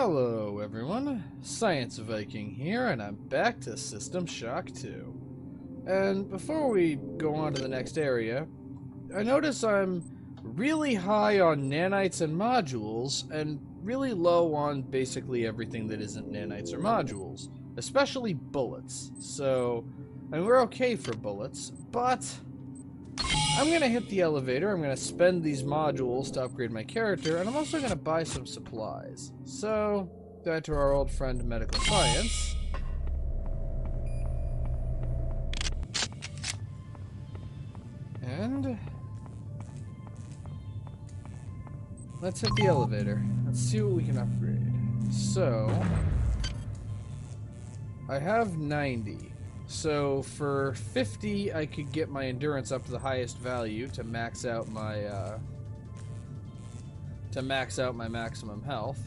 Hello everyone, Science Viking here, and I'm back to System Shock 2. And before we go on to the next area, I notice I'm really high on nanites and modules, and really low on basically everything that isn't nanites or modules, especially bullets. So, and we're okay for bullets, but I'm gonna hit the elevator, I'm gonna spend these modules to upgrade my character, and I'm also gonna buy some supplies. So, back to our old friend Medical Science. And let's hit the elevator. Let's see what we can upgrade. So, I have 90. So for 50, I could get my endurance up to the highest value to max out my maximum health.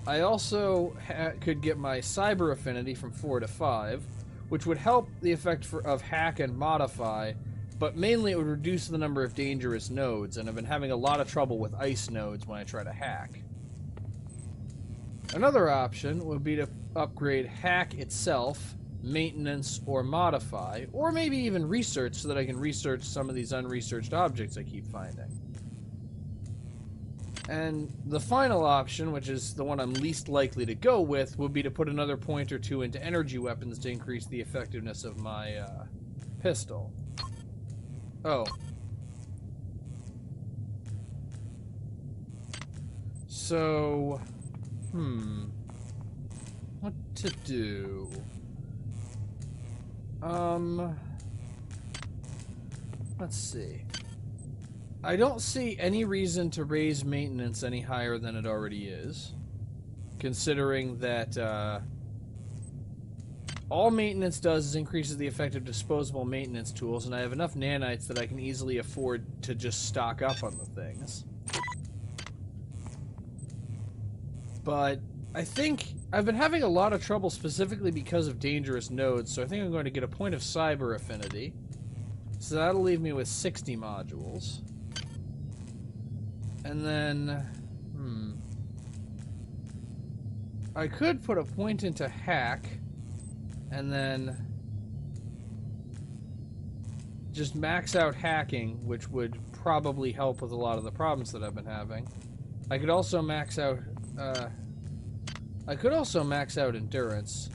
I also could get my cyber affinity from 4 to 5, which would help the effect of hack and modify, but mainly it would reduce the number of dangerous nodes, and I've been having a lot of trouble with ice nodes when I try to hack. Another option would be to upgrade hack itself, maintenance, or modify, or maybe even research so that I can research some of these unresearched objects I keep finding. And the final option, which is the one I'm least likely to go with, would be to put another point or two into energy weapons to increase the effectiveness of my pistol. Oh. So, what to do? Let's see. I don't see any reason to raise maintenance any higher than it already is, considering that all maintenance does is increases the effect of disposable maintenance tools, and I have enough nanites that I can easily afford to just stock up on the things. But I think I've been having a lot of trouble specifically because of dangerous nodes, so I think I'm going to get a point of cyber affinity. So that'll leave me with 60 modules. And then, I could put a point into hack, and then just max out hacking, which would probably help with a lot of the problems that I've been having. I could also max out, endurance.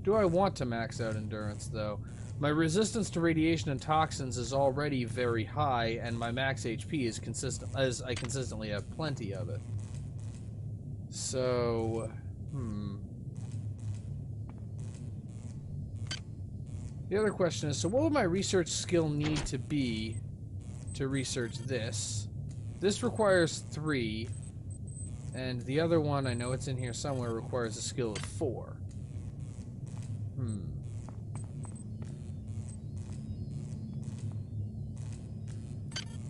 Do I want to max out endurance, though? My resistance to radiation and toxins is already very high, and my max HP is consistent, as I consistently have plenty of it. So, The other question is, so what would my research skill need to be to research this? This requires 3. And the other one, I know it's in here somewhere, requires a skill of 4.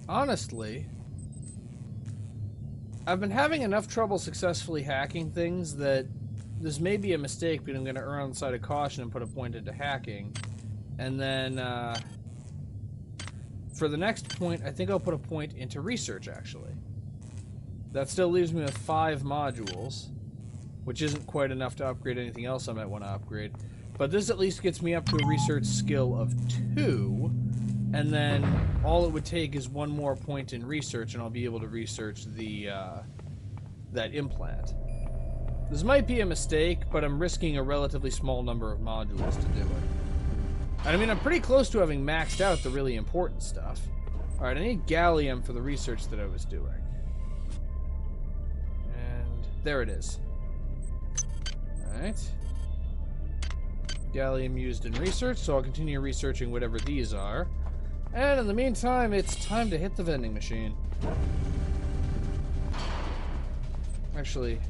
Honestly, I've been having enough trouble successfully hacking things that this may be a mistake, but I'm going to err on the side of caution and put a point into hacking. And then, for the next point, I think I'll put a point into research, actually. That still leaves me with 5 modules, which isn't quite enough to upgrade anything else I might want to upgrade. But this at least gets me up to a research skill of 2, and then all it would take is 1 more point in research, and I'll be able to research the that implant. This might be a mistake, but I'm risking a relatively small number of modules to do it. And I mean, I'm pretty close to having maxed out the really important stuff. Alright, I need gallium for the research that I was doing. There it is. Alright. Gallium used in research, so I'll continue researching whatever these are. And in the meantime, it's time to hit the vending machine. Actually,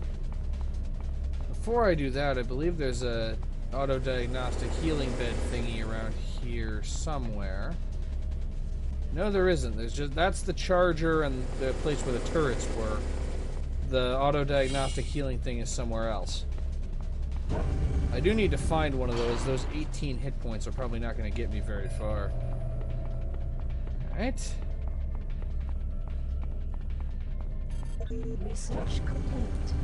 before I do that, I believe there's a auto-diagnostic healing bed thingy around here somewhere. No, there isn't. There's just, that's the charger and the place where the turrets were. The auto-diagnostic healing thing is somewhere else. I do need to find one of those. Those 18 hit points are probably not going to get me very far. Alright. Research complete.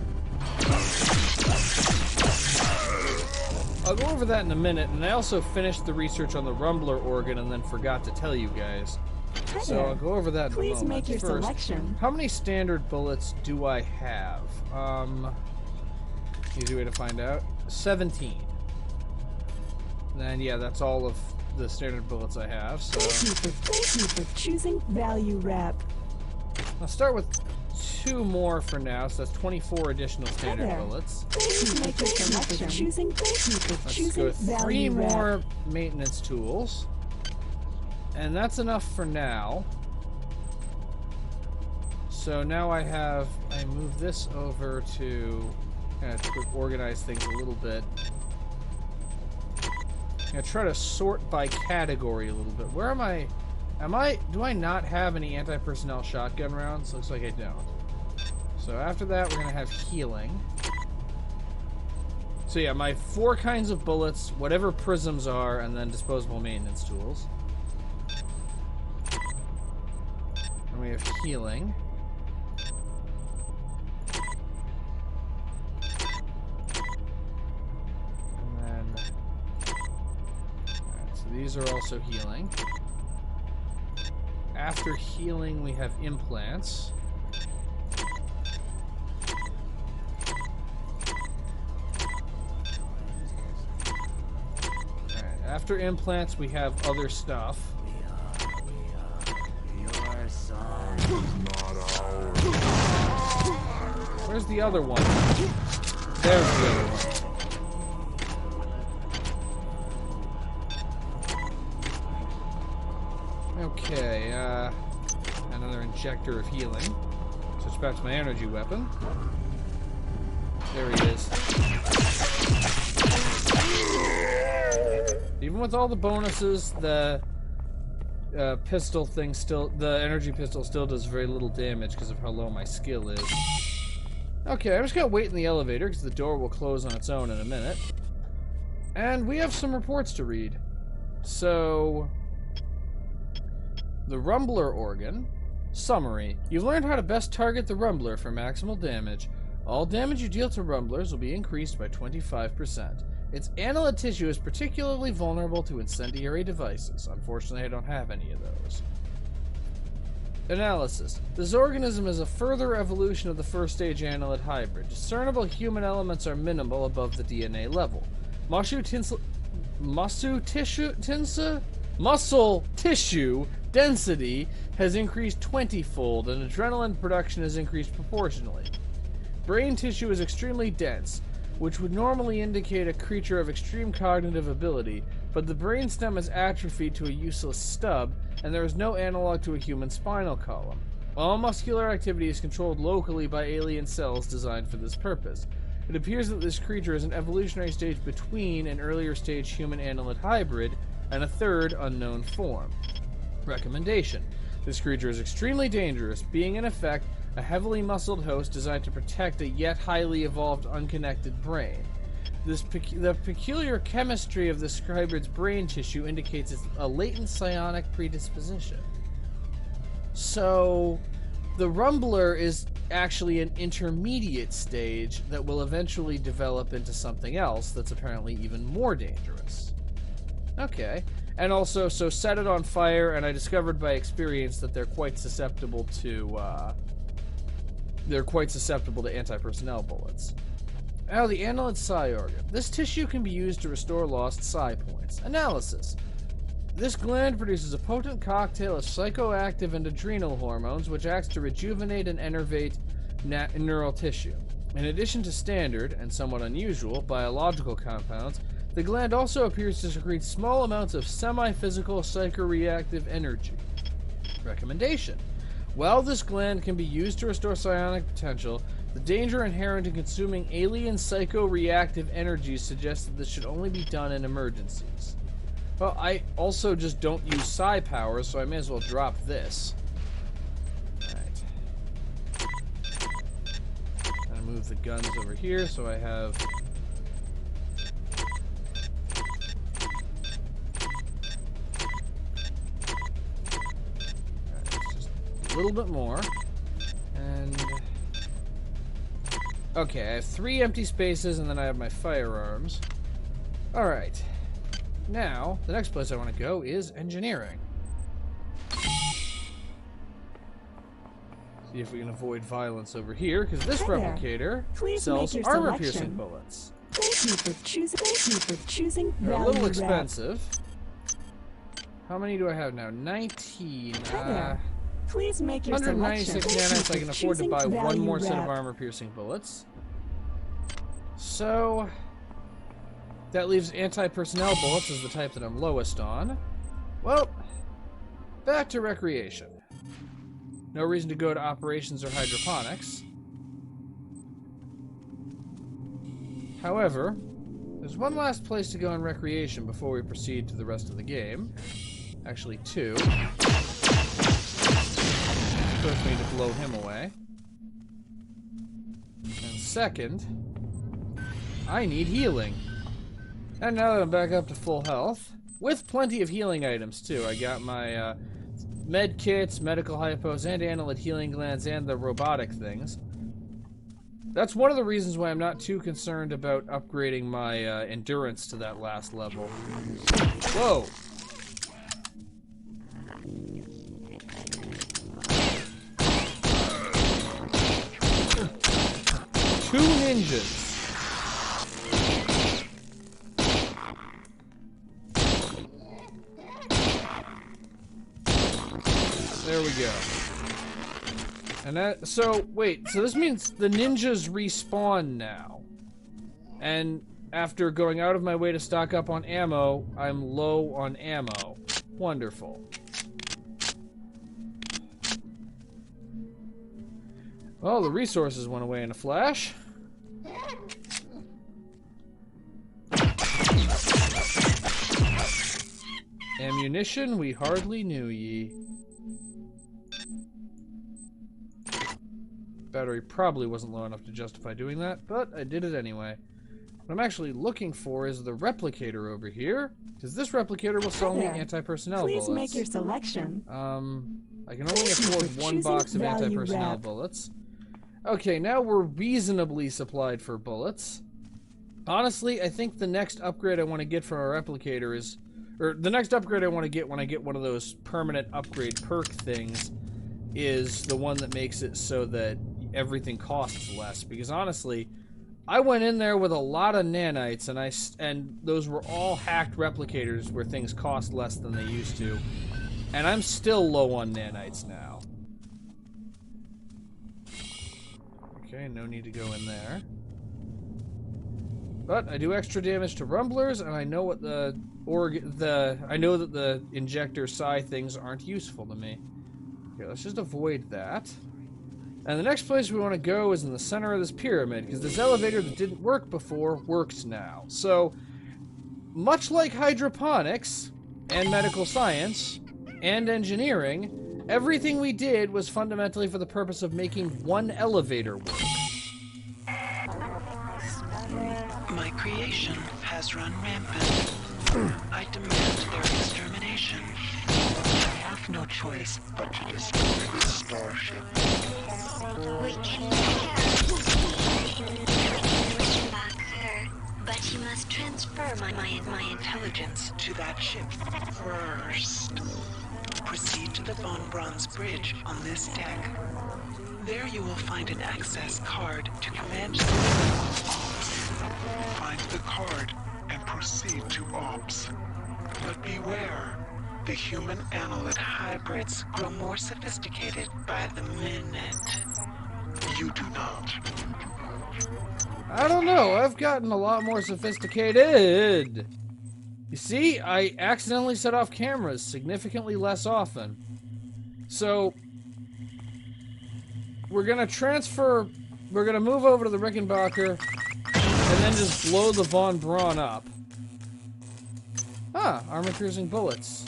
I'll go over that in a minute, and I also finished the research on the rumbler organ and then forgot to tell you guys. So I'll go over that in a moment. Please make your First, selection. how many standard bullets do I have? Easy way to find out. 17. And yeah, that's all of the standard bullets I have. So Thank you for choosing value rep. I'll start with 2 more for now, so that's 24 additional standard bullets. Please make your selection. Let's go with 3 more maintenance tools. And that's enough for now. So now I move this over to kind of quick organize things a little bit. I'm gonna try to sort by category a little bit. Where am I? Do I not have any anti-personnel shotgun rounds? Looks like I don't. So after that, we're gonna have healing. So yeah, my 4 kinds of bullets, whatever prisms are, and then disposable maintenance tools. And we have healing. And then... Alright, so these are also healing. After healing, we have implants. Alright, after implants, we have other stuff. Your son is not ours. Where's the other one? There's the other one. Okay, another injector of healing. Switch back to my energy weapon. There he is. Even with all the bonuses, the pistol thing the energy pistol still does very little damage because of how low my skill is. Okay, I'm just gonna wait in the elevator because the door will close on its own in a minute. And we have some reports to read. So... The Rumbler Organ. Summary. You've learned how to best target the Rumbler for maximal damage. All damage you deal to Rumblers will be increased by 25%. Its annelid tissue is particularly vulnerable to incendiary devices. Unfortunately, I don't have any of those. Analysis. This organism is a further evolution of the first stage annelid hybrid. Discernible human elements are minimal above the DNA level. Muscle tissue density has increased 20-fold, and adrenaline production has increased proportionally. Brain tissue is extremely dense, which would normally indicate a creature of extreme cognitive ability, but the brainstem is atrophied to a useless stub, and there is no analog to a human spinal column. All muscular activity is controlled locally by alien cells designed for this purpose. It appears that this creature is an evolutionary stage between an earlier stage human annelid hybrid and a third unknown form. Recommendation. This creature is extremely dangerous, being in effect a heavily muscled host designed to protect a yet highly evolved unconnected brain. The peculiar chemistry of this hybrid's brain tissue indicates a latent psionic predisposition. So, the Rumbler is actually an intermediate stage that will eventually develop into something else that's apparently even more dangerous. Okay. And also, so set it on fire, and I discovered by experience that they're quite susceptible to anti-personnel bullets. Now, the annelid psi organ. This tissue can be used to restore lost psi points. Analysis. This gland produces a potent cocktail of psychoactive and adrenal hormones, which acts to rejuvenate and innervate neural tissue. In addition to standard, and somewhat unusual, biological compounds, the gland also appears to secrete small amounts of semi-physical psychoreactive energy. Recommendation. While this gland can be used to restore psionic potential, the danger inherent in consuming alien psychoreactive energy suggests that this should only be done in emergencies. Well, I also just don't use psi powers, so I may as well drop this. Alright. I'm gonna move the guns over here so I have... a little bit more, and Okay, I have 3 empty spaces, and then I have my firearms. Alright. Now, the next place I want to go is engineering. See if we can avoid violence over here, because this Hi there. replicator Please sells make your armor-piercing selection. bullets. Thank you for choosing They're a value little wrap. expensive. How many do I have now? 19. Hi there. Please make your 196 selection. nanites. I can afford to Choosing buy one value more set of wrap. armor-piercing bullets. So, that leaves anti-personnel bullets as the type that I'm lowest on. Well, back to recreation. No reason to go to operations or hydroponics. However, there's one last place to go in recreation before we proceed to the rest of the game. Actually, 2. First, we need to blow him away. And second, I need healing. And now that I'm back up to full health, with plenty of healing items too. I got my med kits, medical hypos, and annelid healing glands, and the robotic things. That's one of the reasons why I'm not too concerned about upgrading my endurance to that last level. Whoa! Two ninjas. There we go. And that, so, wait, so this means the ninjas respawn now. And after going out of my way to stock up on ammo, I'm low on ammo. Wonderful. Well, the resources went away in a flash. Ammunition we hardly knew ye. Battery probably wasn't low enough to justify doing that, but I did it anyway. What I'm actually looking for is the replicator over here, because this replicator will sell me anti-personnel bullets. Please make your selection. I can only afford one box of anti-personnel bullets. Okay, now we're reasonably supplied for bullets. Honestly, I think the next upgrade I want to get from our replicator is... Or, the next upgrade I want to get when I get one of those permanent upgrade perk things is the one that makes it so that everything costs less. Because honestly, I went in there with a lot of nanites, and those were all hacked replicators where things cost less than they used to. And I'm still low on nanites now. Okay, no need to go in there. But I do extra damage to rumblers, and I know what I know that the injector psi things aren't useful to me. Okay, let's just avoid that. And the next place we want to go is in the center of this pyramid, because this elevator that didn't work before works now. So, much like hydroponics, and medical science, and engineering, everything we did was fundamentally for the purpose of making one elevator work. My creation has run rampant. I demand their extermination. I have no choice but to destroy this starship. We can Rickenbocker, but you must transfer my Intelligence to that ship first. Proceed to the Von Braun's bridge on this deck. There you will find an access card to command ops. Find the card and proceed to ops. But beware, the human annelid hybrids grow more sophisticated by the minute. You do not. I don't know, I've gotten a lot more sophisticated. You see, I accidentally set off cameras significantly less often. So, we're gonna move over to the Rickenbocker, and then just blow the Von Braun up. Ah, armor-piercing bullets.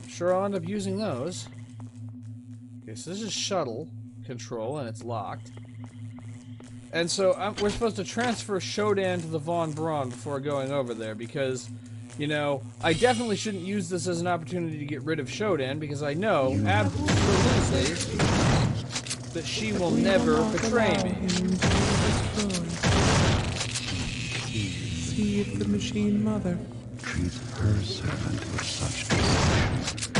I'm sure I'll end up using those. Okay, so this is shuttle control, and it's locked. And so we're supposed to transfer Shodan to the Von Braun before going over there, because, you know, I definitely shouldn't use this as an opportunity to get rid of Shodan, because I know absolutely that she will never betray me. See if the machine mother treats her servant with such devotion.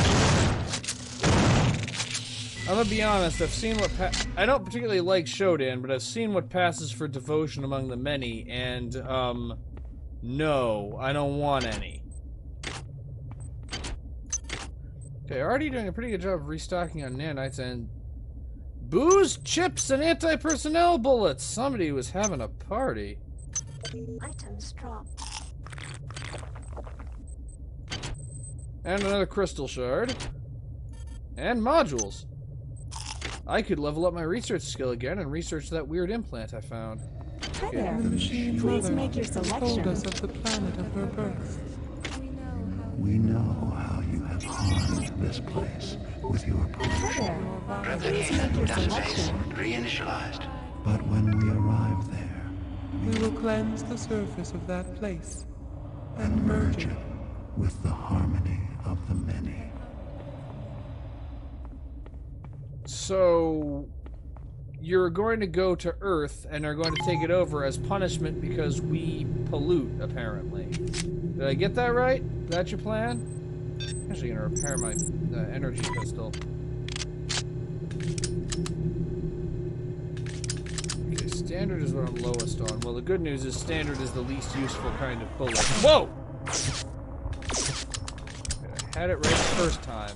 I'm gonna be honest, I've seen what I don't particularly like Shodan, but I've seen what passes for devotion among the many, and, no, I don't want any. Okay, already doing a pretty good job of restocking on nanites and booze, chips, and anti-personnel bullets. Somebody was having a party. Items dropped. And another crystal shard. And modules. I could level up my research skill again and research that weird implant I found. Hi there. the machine Please mother make your told selection. us of the planet of her birth. We know how you have harmed this place with your push. Hi there. Please make your selection. Reinitialized. But when we arrive there, We will cleanse the surface of that place and merge it with the harmony of the many. So, you're going to go to Earth and are going to take it over as punishment because we pollute, apparently. Did I get that right? Is that your plan? I'm actually going to repair my energy pistol. Okay, standard is what I'm lowest on. Well, the good news is standard is the least useful kind of bullet. Whoa! Okay, I had it right the first time.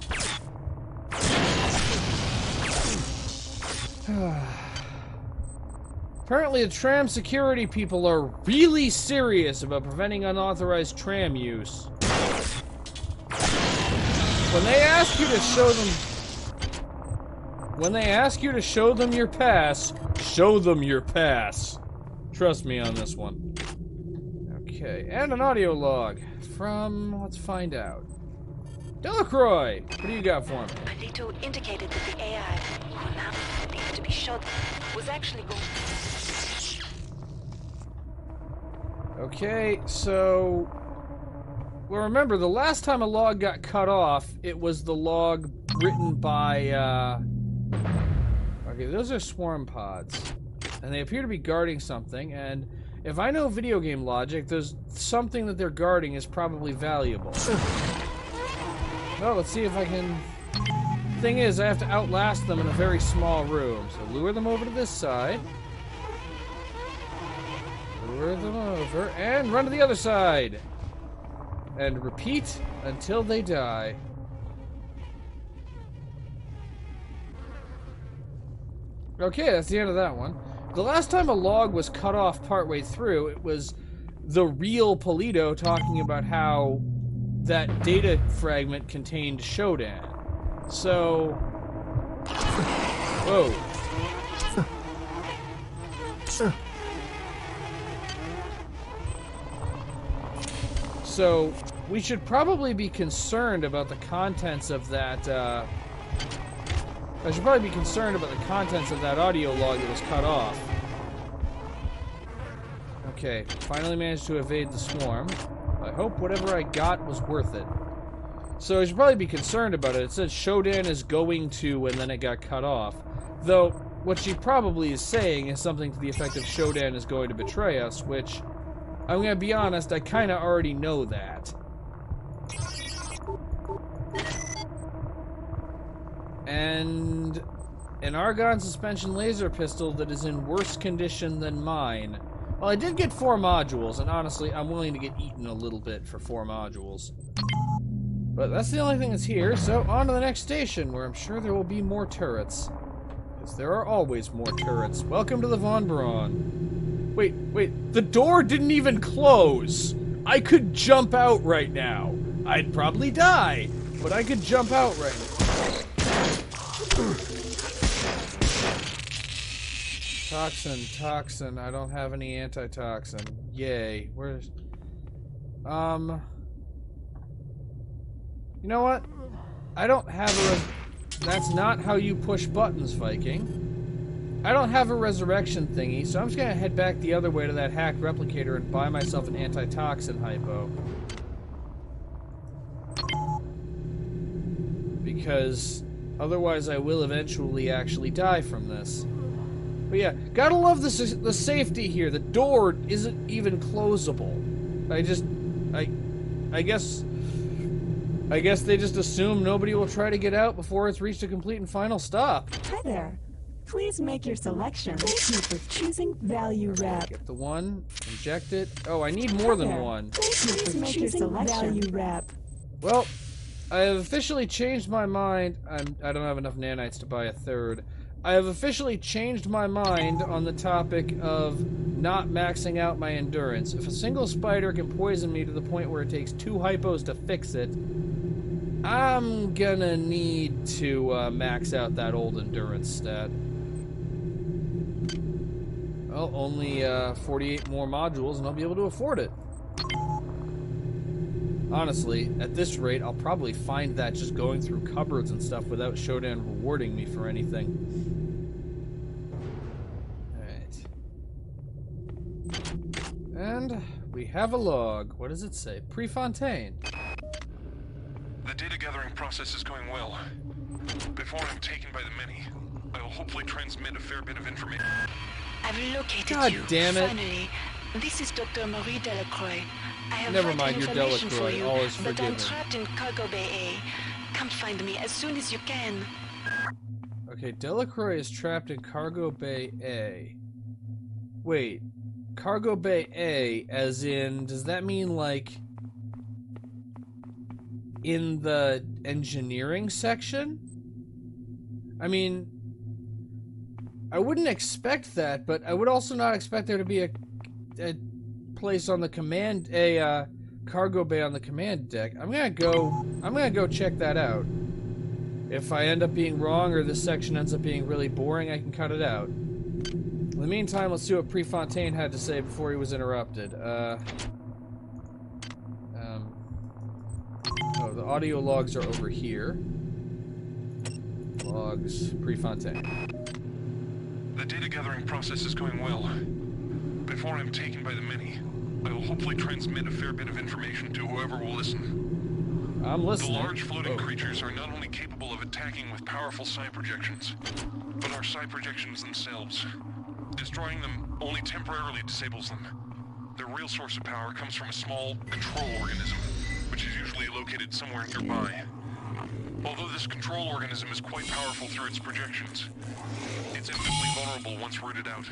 Apparently the tram security people are really serious about preventing unauthorized tram use. When they ask you to show them your pass, show them your pass. Trust me on this one. Okay, and an audio log from, let's find out. Delacroix, what do you got for me? Palito indicated that the AI, who now believed to be shot, was actually going. Okay, so... Well, remember, the last time a log got cut off, it was the log written by, Okay, those are swarm pods. And they appear to be guarding something, and if I know video game logic, there's something that they're guarding is probably valuable. Well, let's see if I can... Thing is, I have to outlast them in a very small room. So lure them over to this side. Lure them over, and run to the other side. And repeat until they die. Okay, that's the end of that one. The last time a log was cut off partway through, it was the real Polito talking about how that data fragment contained Shodan. So... Whoa. So, we should probably be concerned about the contents of that, I should probably be concerned about the contents of that audio log that was cut off. Okay, finally managed to evade the swarm. I hope whatever I got was worth it. So I should probably be concerned about it. It says Shodan is going to, and then it got cut off. Though, what she probably is saying is something to the effect of Shodan is going to betray us, which, I'm gonna be honest, I kinda already know that. And an argon suspension laser pistol that is in worse condition than mine. Well, I did get 4 modules, and honestly, I'm willing to get eaten a little bit for 4 modules. But that's the only thing that's here, so on to the next station, where I'm sure there will be more turrets. Because there are always more turrets. Welcome to the Von Braun. Wait, the door didn't even close! I could jump out right now. I'd probably die, but I could jump out right now. Toxin, I don't have any antitoxin. Yay. Where's... You know what? I don't have a... That's not how you push buttons, Viking. I don't have a resurrection thingy, so I'm just gonna head back the other way to that hacked replicator and buy myself an antitoxin hypo. Because Otherwise, I will eventually actually die from this. But yeah, gotta love the safety here. The door isn't even closable. I guess they just assume nobody will try to get out before it's reached a complete and final stop. Hi there. Please make your selection. Thank you for choosing value wrap. Get the one, inject it. Oh, I need more than one. Thank you for choosing value wrap. Well, I have officially changed my mind. I don't have enough nanites to buy a third. I have officially changed my mind on the topic of not maxing out my endurance. If a single spider can poison me to the point where it takes 2 hypos to fix it, I'm gonna need to max out that old endurance stat. Well, only 48 more modules and I'll be able to afford it. Honestly, at this rate, I'll probably find that just going through cupboards and stuff without Shodan rewarding me for anything. Alright. And we have a log. What does it say? Prefontaine. The data gathering process is going well. Before I'm taken by the many, I will hopefully transmit a fair bit of information. I've located God you. damn it. Finally. This is Dr. Marie Delacroix. I have Never vital mind, you're information for Delacroix. you, All is but I'm forgiven. trapped in Cargo Bay A. Come find me as soon as you can. Okay, Delacroix is trapped in Cargo Bay A. Wait, Cargo Bay A, as in, does that mean, like, in the engineering section? I mean, I wouldn't expect that, but I would also not expect there to be a place on the cargo bay on the command deck. I'm gonna go check that out. If I end up being wrong or this section ends up being really boring, I can cut it out. In the meantime, let's see what Prefontaine had to say before he was interrupted. Oh, the audio logs are over here. Logs, Prefontaine. The data gathering process is going well. Before I'm taken by the many, I will hopefully transmit a fair bit of information to whoever will listen. I'm listening. The large floating creatures are not only capable of attacking with powerful psi projections, but are psi projections themselves. Destroying them only temporarily disables them. Their real source of power comes from a small control organism, which is usually located somewhere nearby. Although this control organism is quite powerful through its projections, it's instantly vulnerable once rooted out.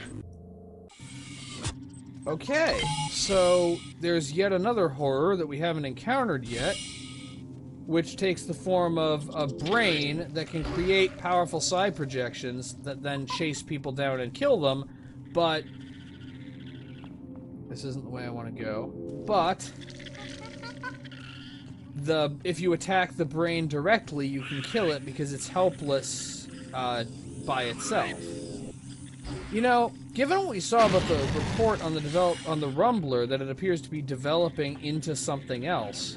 Okay, so there's yet another horror that we haven't encountered yet, which takes the form of a brain that can create powerful psi projections that then chase people down and kill them, but this isn't the way I want to go. But if you attack the brain directly, you can kill it because it's helpless by itself. You know, given what we saw about the report on the Rumbler that it appears to be developing into something else,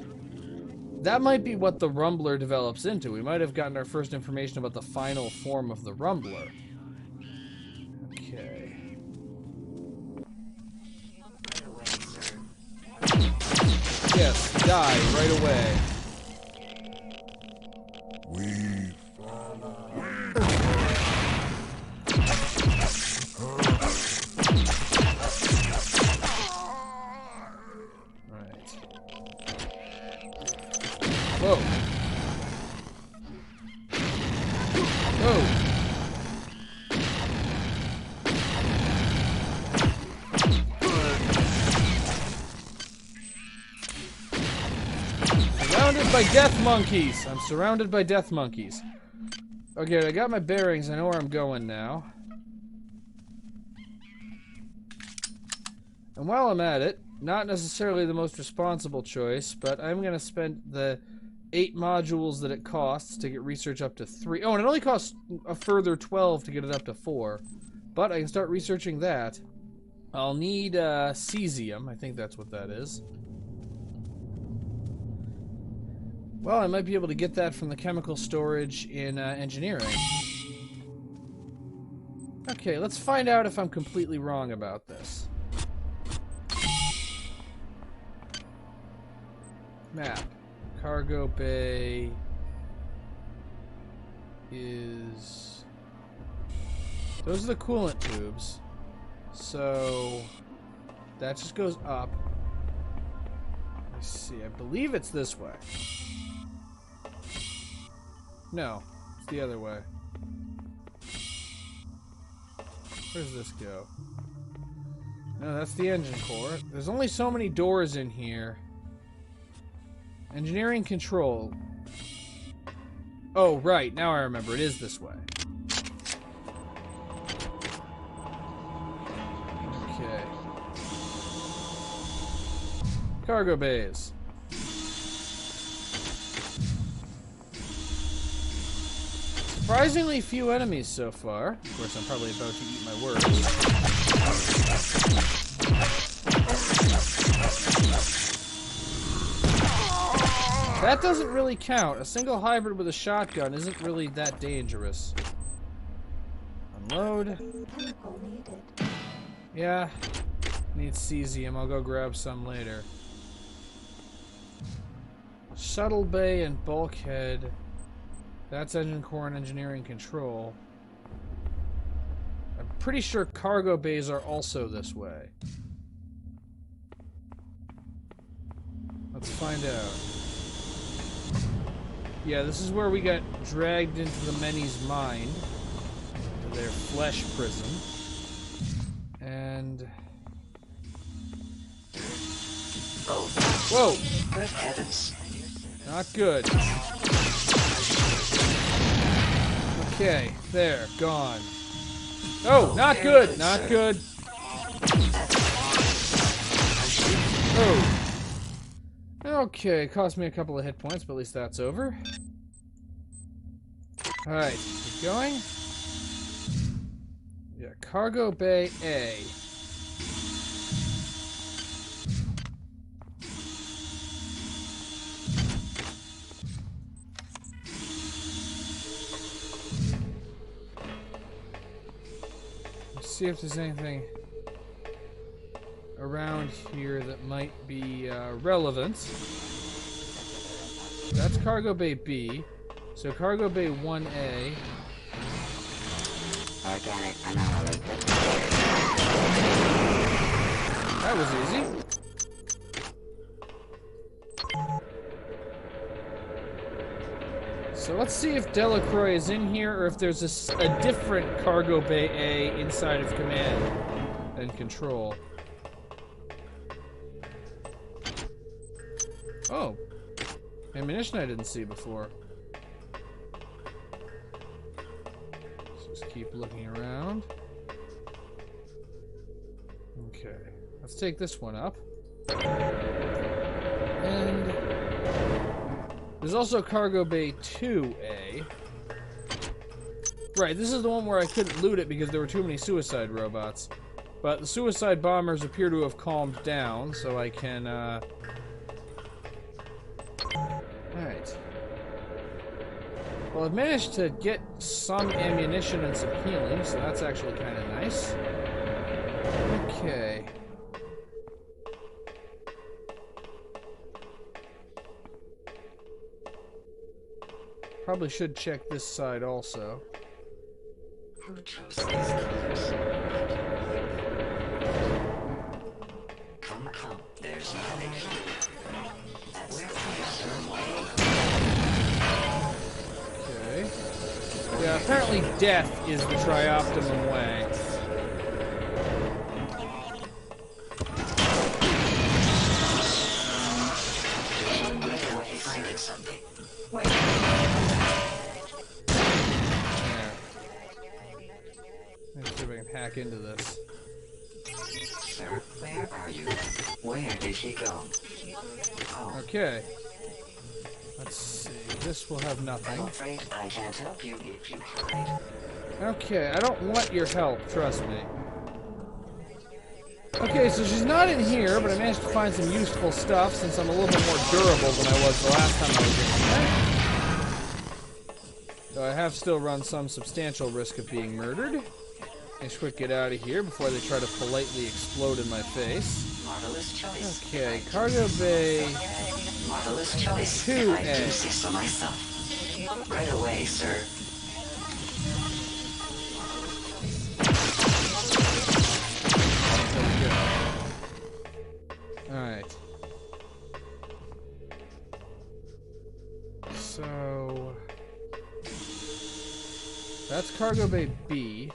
that might be what the Rumbler develops into. We might have gotten our first information about the final form of the Rumbler. Okay. Yes, die right away. Whoa. Whoa. Surrounded by death monkeys. I'm surrounded by death monkeys. Okay, I got my bearings. I know where I'm going now. And while I'm at it, not necessarily the most responsible choice, but I'm going to spend the 8 modules that it costs to get research up to 3. Oh, and it only costs a further 12 to get it up to 4. But I can start researching that. I'll need cesium. I think that's what that is. Well, I might be able to get that from the chemical storage in engineering. Okay, let's find out if I'm completely wrong about this. Map. Cargo Bay. is... Those are the coolant tubes. So... That just goes up. Let's see, I believe it's this way. No, it's the other way. Where does this go? No, that's the engine core. There's only so many doors in here. Engineering control. Oh, right. Now I remember. It is this way. Okay. Cargo bays. Surprisingly few enemies so far. Of course, I'm probably about to eat my words. That doesn't really count. A single hybrid with a shotgun isn't really that dangerous. Unload. Yeah. Need cesium. I'll go grab some later. Shuttle bay and bulkhead. That's engine core and engineering control. I'm pretty sure cargo bays are also this way. Let's find out. Yeah, this is where we got dragged into the many's mind. To their flesh prison. And... Whoa! Good heavens. Not good. Okay, there, gone. Oh, not good, not good. Oh. Okay, it cost me a couple of hit points, but at least that's over. Alright, keep going. Yeah, Cargo Bay A. Let's see if there's anything around here that might be relevant. That's Cargo Bay B. So Cargo Bay 1A. Organic anomaly. That was easy. So let's see if Delacroix is in here or if there's a different Cargo Bay A inside of command and control. Oh, ammunition I didn't see before. Let's just keep looking around. Okay, let's take this one up. And there's also Cargo Bay 2A. Right, this is the one where I couldn't loot it because there were too many suicide robots. But the suicide bombers appear to have calmed down, so I can, Alright. Well, I've managed to get some ammunition and some healing, so that's actually kind of nice. Okay. Probably should check this side also. Who chose these colors? Come, there's nothing here. Okay. Yeah, apparently death is the tri-optimum way. Let's see if I can hack into this. Sir, where are you? Where did he go? Oh. Okay. Let's see. This will have nothing. I'm afraid I can't help you if you hide. Okay, I don't want your help, trust me. Okay, so she's not in here, but I managed to find some useful stuff since I'm a little bit more durable than I was the last time I was in here. Though I have still run some substantial risk of being murdered. I should quick get out of here before they try to politely explode in my face. Marvelous choice. Okay, Cargo Bay Marvelous choice. 2A. I do say so myself. Right away, sir. cargo bay B?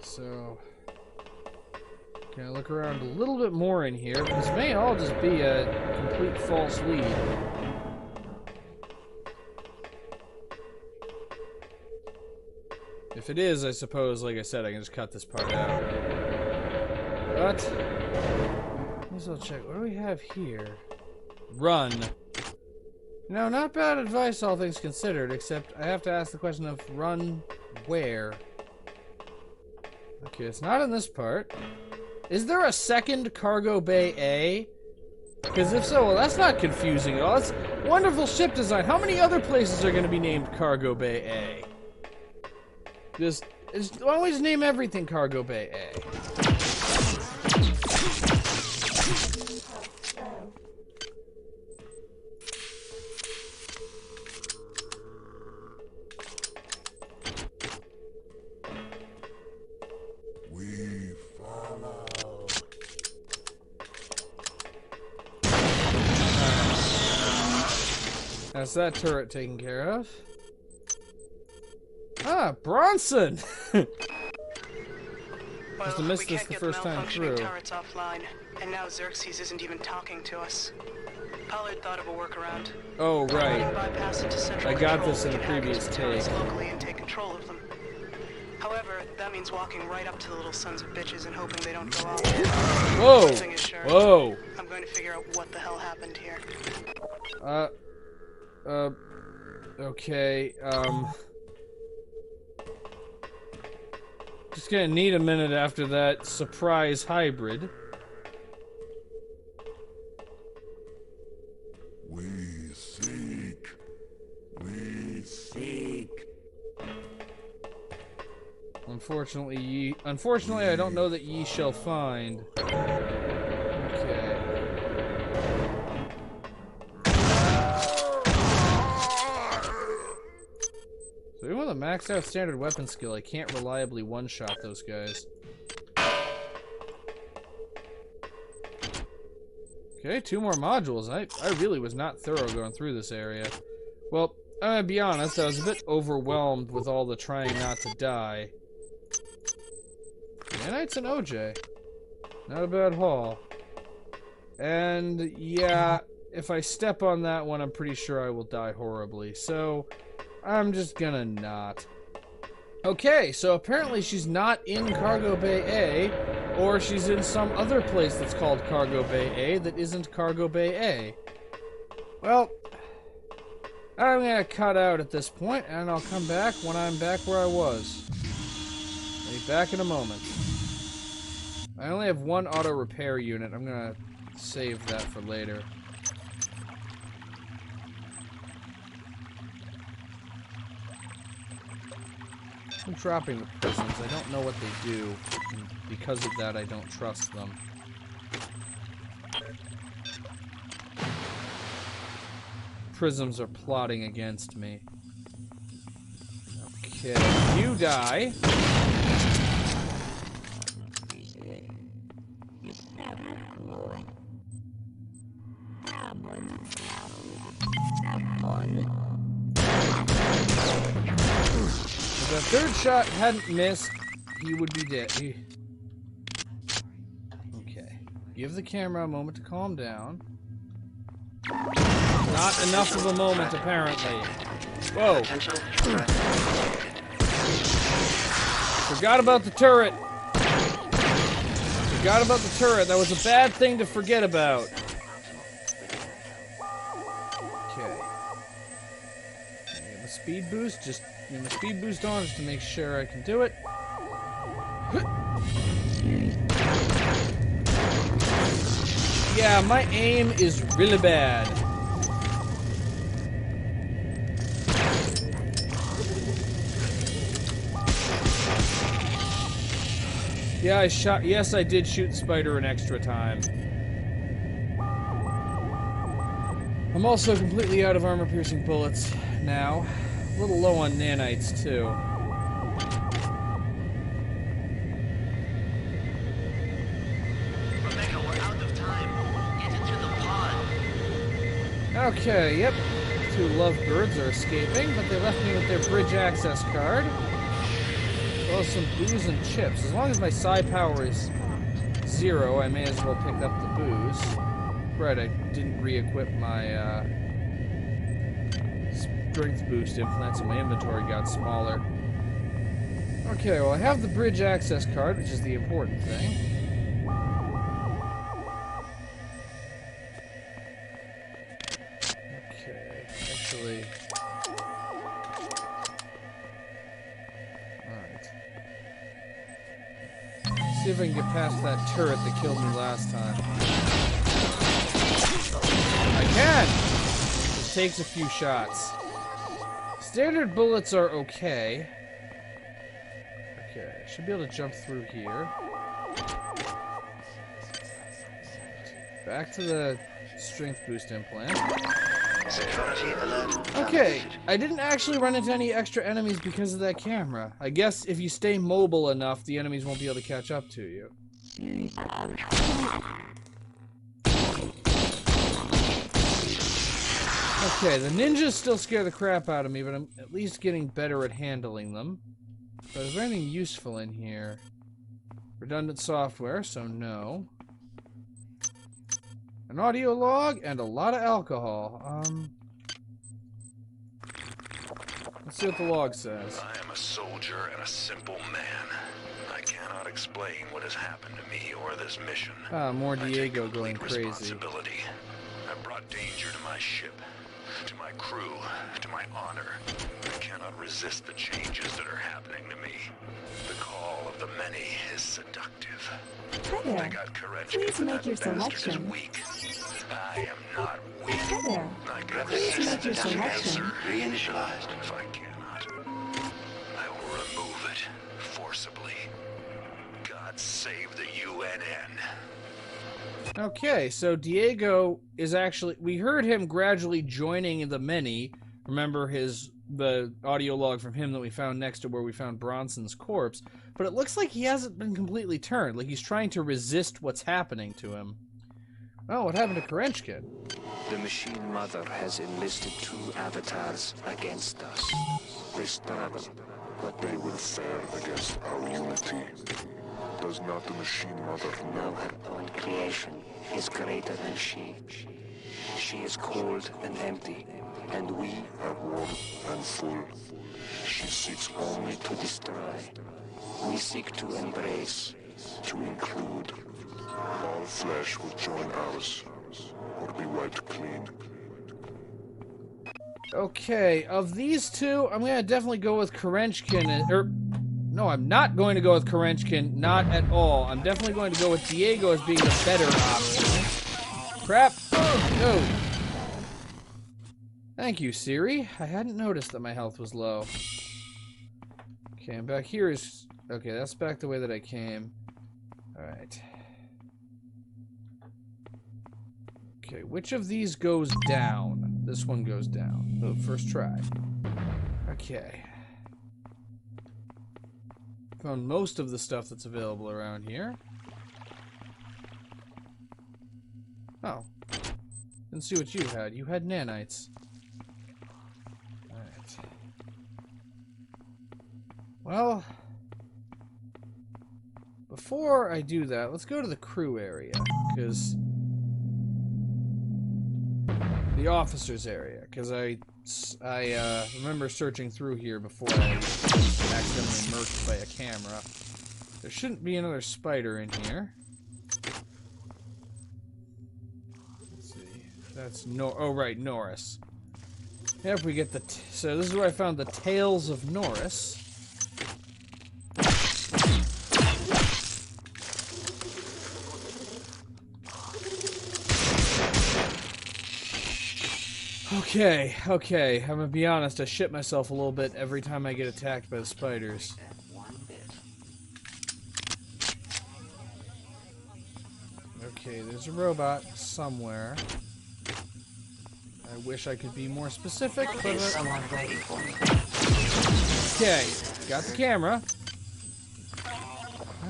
So, can I look around a little bit more in here? This may all just be a complete false lead. If it is, I suppose, like I said, I can just cut this part out. But, may as well check. What do we have here? Run. No, not bad advice, all things considered, except I have to ask the question of run where? Okay, it's not in this part. Is there a second cargo bay A? Because if so, well, that's not confusing at all. That's wonderful ship design. How many other places are going to be named cargo bay A? Why don't we just name everything cargo bay A? We follow. That's that turret taken care of. Ah, Bronson! Well, Must have missed we this can't the get first time malfunctioning through. turrets offline, and now Xerxes isn't even talking to us. Pollard thought of a workaround. Oh, We can right. bypass it to central I got control. this in We a can hack previous into turrets take. locally and take control of them. However, that means walking right up to the little sons of bitches and hoping they don't go off. Whoa! One thing is sure, Whoa! I'm going to figure out what the hell happened here. Okay, just gonna need a minute after that surprise hybrid. We seek. We seek. Unfortunately, I don't know that ye shall find. Okay. So even with a maxed out standard weapon skill, I can't reliably one-shot those guys. Okay, 2 more modules. I really was not thorough going through this area. Well, I'm gonna be honest, I was a bit overwhelmed with all the trying not to die. Nanites and OJ. Not a bad haul. And, yeah, if I step on that one, I'm pretty sure I will die horribly. So, I'm just gonna not. Okay, so apparently she's not in Cargo Bay A, or she's in some other place that's called Cargo Bay A that isn't Cargo Bay A. Well, I'm gonna cut out at this point, and I'll come back when I'm back where I was. I'll be back in a moment. I only have 1 auto repair unit. I'm gonna save that for later. I'm dropping the prisms. I don't know what they do, and because of that, I don't trust them. Prisms are plotting against me. Okay, you die. If that third shot hadn't missed, he would be dead. Okay. Give the camera a moment to calm down. Not enough of a moment, apparently. Whoa. Forgot about the turret. Forgot about the turret. That was a bad thing to forget about. Okay. Give a speed boost. Just give a speed boost on just to make sure I can do it. Yeah, my aim is really bad. Yeah, yes, I did shoot the spider an extra time. I'm also completely out of armor-piercing bullets now. A little low on nanites, too. Okay, yep. 2 lovebirds are escaping, but they left me with their bridge access card. Well, some booze and chips. As long as my psi power is 0, I may as well pick up the booze. Right, I didn't re-equip my strength boost implant, so my inventory got smaller. Okay, well I have the bridge access card, which is the important thing. Okay, actually... Alright. See if I can get past that turret that killed me last time. I can! It takes a few shots. Standard bullets are okay. Okay, I should be able to jump through here. Back to the strength boost implant. Okay, I didn't actually run into any extra enemies because of that camera. I guess if you stay mobile enough, the enemies won't be able to catch up to you. Okay, the ninjas still scare the crap out of me, but I'm at least getting better at handling them. But is there anything useful in here? Redundant software, so no. An audio log and a lot of alcohol. Let's see what the log says. I am a soldier and a simple man. I cannot explain what has happened to me or this mission. Ah, more Diego going crazy. Responsibility. I brought danger to my ship, to my crew, to my honor. I cannot resist the changes that are happening to me. The call of the many is seductive. Hi there. I got Karechka. Please make your Bastard selection. is weak. I am not weak. Hi there. I can Please make your resist selection. reinitialized. If I cannot, I will remove it forcibly. God save the UNN. Okay, so Diego is actually... We heard him gradually joining the many. Remember the audio log from him that we found next to where we found Bronson's corpse. But it looks like he hasn't been completely turned. Like he's trying to resist what's happening to him. Oh, what happened to Karechka? The Machine Mother has enlisted 2 avatars against us. They struggle, but they will fail against our unity. Does not the Machine Mother know? Her own creation is greater than she. She is cold and empty, and we are warm and full. She seeks only to destroy. We seek to embrace, to include. All flesh will join ours, or be wiped clean. Okay, of these 2, I'm gonna definitely go with Karechkin. No, I'm not going to go with Karechkin. Not at all. I'm definitely going to go with Diego as being the better option. Crap. Oh, no. Thank you, Siri. I hadn't noticed that my health was low. Okay, I'm back here. Okay, that's back the way that I came. Alright. Okay, which of these goes down? This one goes down. Oh, first try. Okay. Found most of the stuff that's available around here. Oh. Didn't see what you had. You had nanites. Alright. Well, before I do that, let's go to the crew area, because the officers area, because I remember searching through here before I accidentally murked by a camera. There shouldn't be another spider in here. Let's see. That's oh right, Norris. Yeah, if we get the so this is where I found the Tales of Norris. Okay, I'm gonna be honest, I shit myself a little bit every time I get attacked by the spiders. Okay, there's a robot somewhere. I wish I could be more specific, but... Okay, got the camera.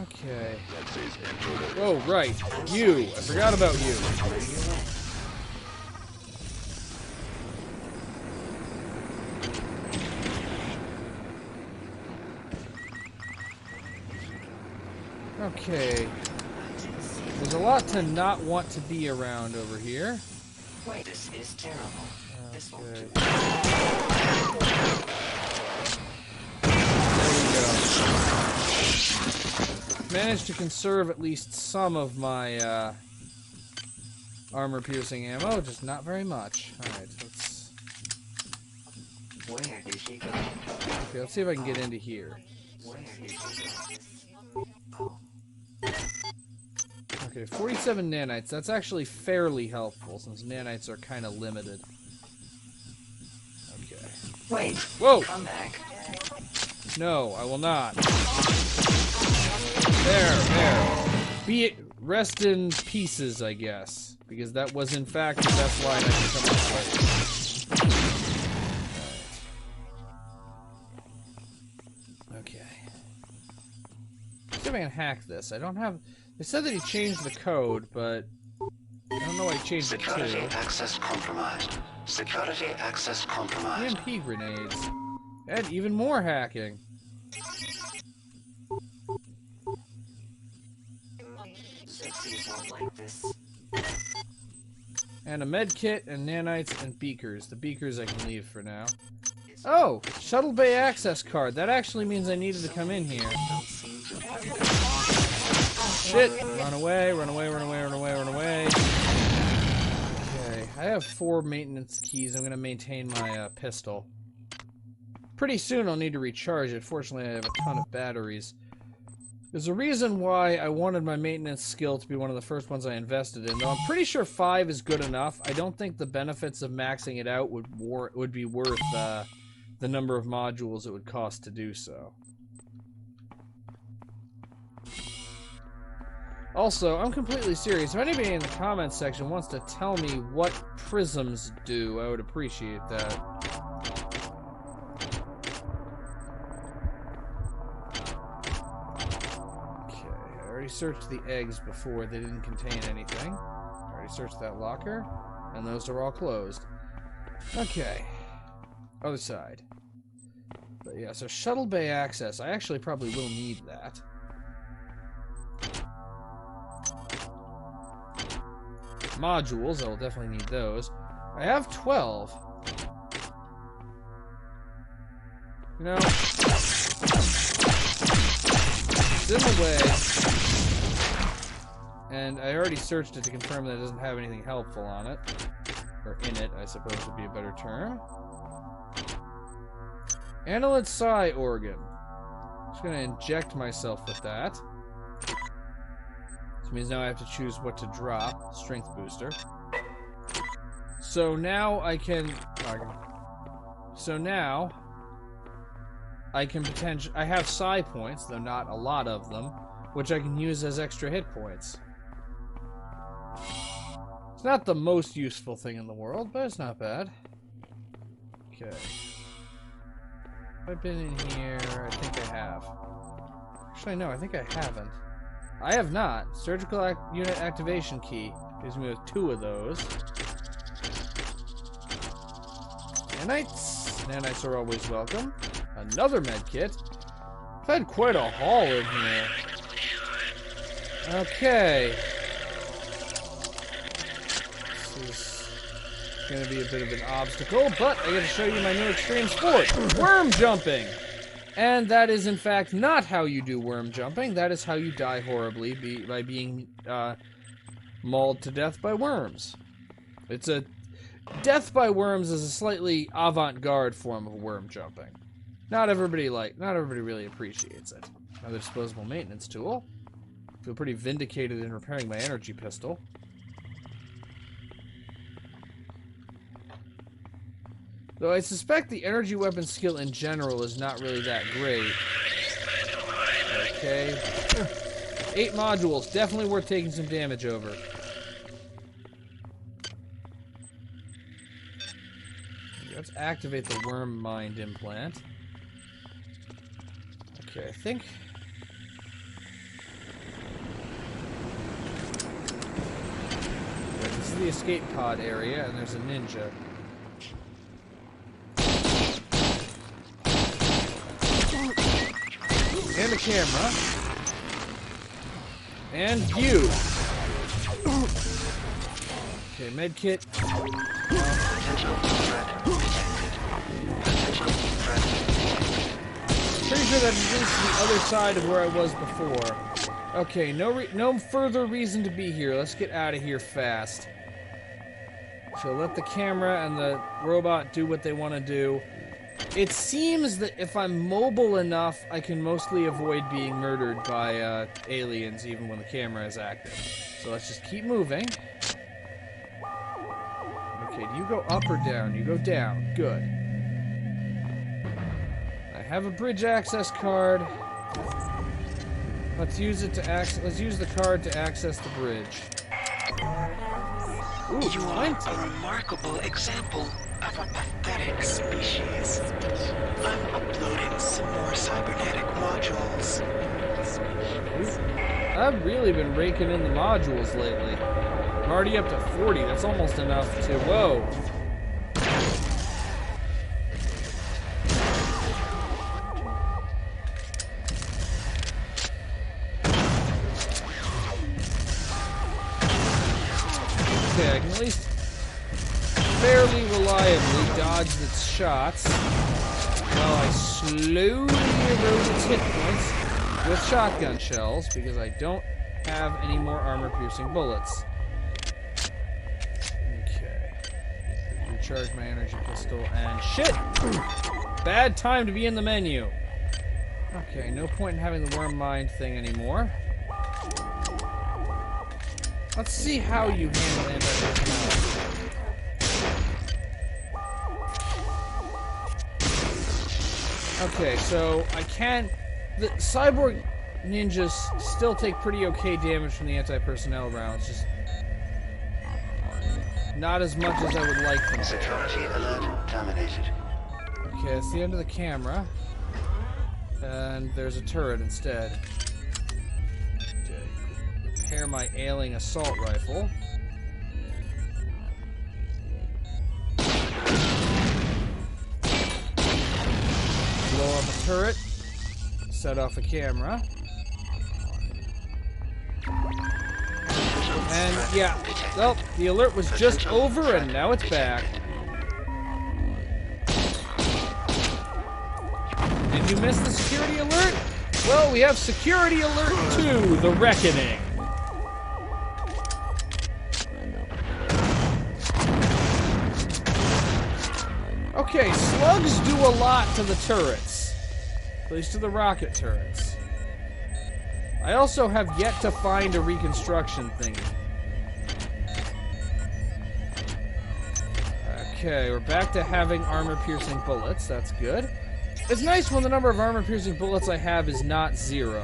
Okay. Oh, right. You. I forgot about you. Okay. There's a lot to not want to be around over here. Wait, this is terrible. This won't do. There we go. Managed to conserve at least some of my armor-piercing ammo, just not very much. Alright, let's... Where did she go? Okay, let's see if I can get into here. Where did she go? Okay, 47 nanites. That's actually fairly helpful, since nanites are kind of limited. Okay. Wait. Whoa! Come back. No, I will not. There. Rest in pieces, I guess. Because that was, in fact, the best line I could come up with. Okay. Let's see if I can hack this. I don't have... They said that he changed the code, but... I don't know what he changed it to. Security access compromised. Security access compromised. EMP grenades. And even more hacking. Like this. And a med kit and nanites and beakers. The beakers I can leave for now. Oh! Shuttle bay access card. That actually means I needed to come in here. Shit! Run away, run away, run away, run away, run away. Okay, I have 4 maintenance keys. I'm going to maintain my pistol. Pretty soon I'll need to recharge it. Fortunately, I have a ton of batteries. There's a reason why I wanted my maintenance skill to be one of the first ones I invested in, though I'm pretty sure 5 is good enough. I don't think the benefits of maxing it out would be worth the number of modules it would cost to do so. Also, I'm completely serious. If anybody in the comments section wants to tell me what prisms do, I would appreciate that. I already searched the eggs before. They didn't contain anything. I already searched that locker, and those are all closed. Okay. Other side. But yeah, so shuttle bay access. I actually probably will need that. Modules. I will definitely need those. I have 12. You know, it's in the way. And I already searched it to confirm that it doesn't have anything helpful on it. Or in it, I suppose would be a better term. Analyte psi organ. Just gonna inject myself with that. Which means now I have to choose what to drop. Strength booster. So now I can... So now... I can potentially... I have psi points, though not a lot of them, which I can use as extra hit points. It's not the most useful thing in the world, but it's not bad. Okay. I've been in here. I think I have. Actually, no, I think I haven't. I have not. Surgical unit activation key. Gives me with 2 of those. Nanites. Nanites are always welcome. Another med kit. I've had quite a haul in here. Okay. This is going to be a bit of an obstacle, but I get to show you my new extreme sport. Worm jumping! And that is, in fact, not how you do worm jumping. That is how you die horribly by being mauled to death by worms. It's a... Death by worms is a slightly avant-garde form of worm jumping. Not everybody really appreciates it. Another disposable maintenance tool. Feel pretty vindicated in repairing my energy pistol. Though I suspect the energy weapon skill in general is not really that great. Okay. 8 modules. Definitely worth taking some damage over. Let's activate the worm mind implant. Okay, I think... This is the escape pod area, and there's a ninja. And a camera. And you. Okay, medkit. Pretty sure that brings to the other side of where I was before. Okay, no further reason to be here. Let's get out of here fast. So let the camera and the robot do what they want to do. It seems that if I'm mobile enough, I can mostly avoid being murdered by aliens, even when the camera is active. So let's just keep moving. Okay, do you go up or down? You go down. Good. I have a bridge access card. Let's use it to access. Let's use the card to access the bridge. Ooh, you are a remarkable example of a pathetic species. I'm uploading some more cybernetic modules. I've really been raking in the modules lately. I'm already up to 40. That's almost enough to... Whoa. Okay, I can at least fairly reliably dodge its shots while I slowly erode its hit points with shotgun shells because I don't have any more armor-piercing bullets. Okay. Recharge my energy pistol and shit! Bad time to be in the menu. Okay, no point in having the worm mind thing anymore. Let's see how you handle anti-personality. Okay, so I can... The cyborg ninjas still take pretty okay damage from the anti-personnel rounds, just not as much as I would like them to. Security alert terminated. Okay, that's the end of the camera. And there's a turret instead. Repair my ailing assault rifle. Blow up a turret. Set off a camera. And yeah, well, the alert was just over and now it's back. Did you miss the security alert? Well, we have security alert 2, the Reckoning. Okay, slugs do a lot to the turrets. At least to the rocket turrets. I also have yet to find a reconstruction thingy. Okay, we're back to having armor-piercing bullets. That's good. It's nice when the number of armor-piercing bullets I have is not 0.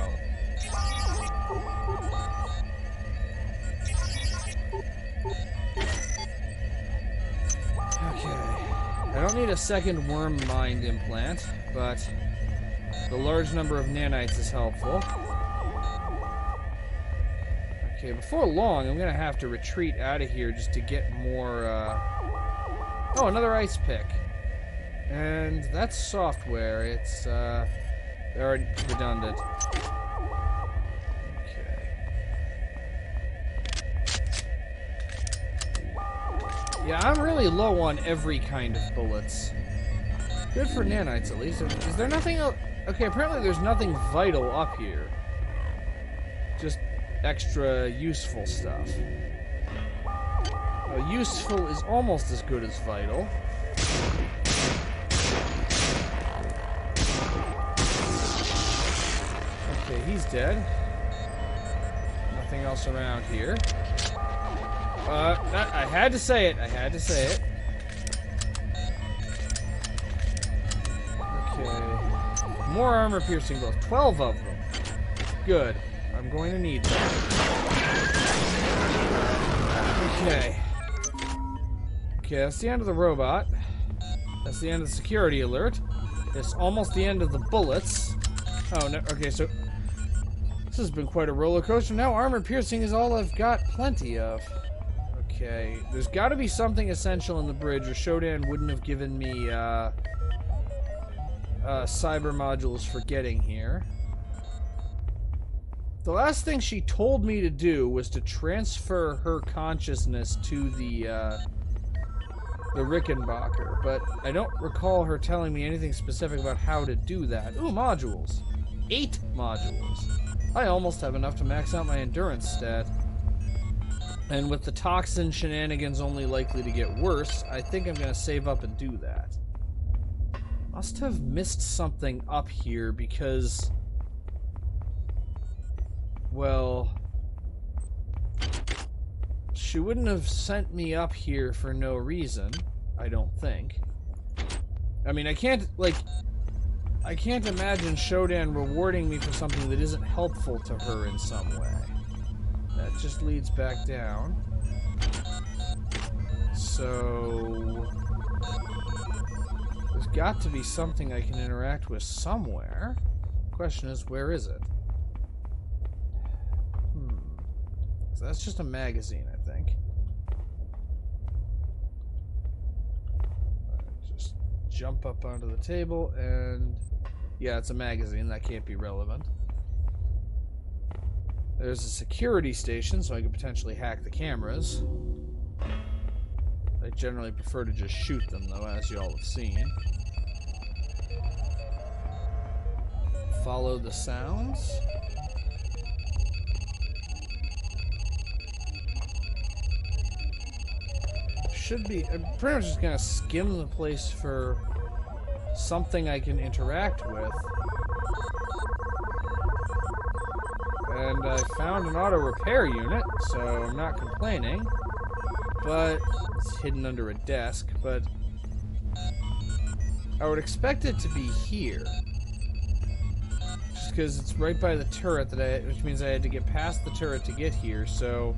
I don't need a second worm mind implant, but the large number of nanites is helpful. Okay, before long, I'm going to have to retreat out of here just to get more, Oh, another ice pick. And that's software. It's, they're redundant. Yeah, I'm really low on every kind of bullets. Good for nanites, at least. Is there nothing else? Okay, apparently there's nothing vital up here. Just extra useful stuff. Well, useful is almost as good as vital. Okay, he's dead. Nothing else around here. I had to say it. I had to say it. Okay. More armor-piercing bullets. 12 of them. Good. I'm going to need them. Okay. Okay, that's the end of the robot. That's the end of the security alert. It's almost the end of the bullets. Oh, no. Okay, so... This has been quite a roller coaster. Now armor-piercing is all I've got plenty of. Okay, there's got to be something essential in the bridge, or Shodan wouldn't have given me cyber modules for getting here. The last thing she told me to do was to transfer her consciousness to the Rickenbocker, but I don't recall her telling me anything specific about how to do that. Ooh, modules. 8 modules. I almost have enough to max out my endurance stat. And with the toxin shenanigans only likely to get worse, I think I'm going to save up and do that. Must have missed something up here because... well... she wouldn't have sent me up here for no reason, I don't think. I mean, I can't imagine Shodan rewarding me for something that isn't helpful to her in some way. That just leads back down. So... there's got to be something I can interact with somewhere. Question is, where is it? So that's just a magazine, I think. Just jump up onto the table and... yeah, it's a magazine. That can't be relevant. There's a security station, so I could potentially hack the cameras. I generally prefer to just shoot them, though, as you all have seen. Follow the sounds. Should be... I'm pretty much just gonna skim the place for something I can interact with. And I found an auto repair unit, so I'm not complaining. But it's hidden under a desk, but I would expect it to be here. Just because it's right by the turret which means I had to get past the turret to get here, so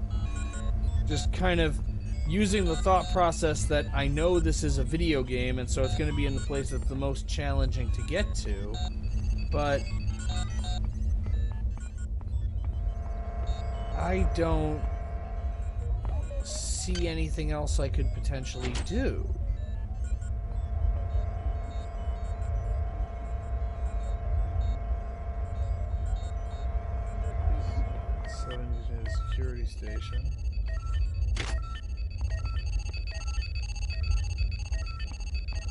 just kind of using the thought process that I know this is a video game, and so it's going to be in the place that's the most challenging to get to, but I don't see anything else I could potentially do. Settings in a security station.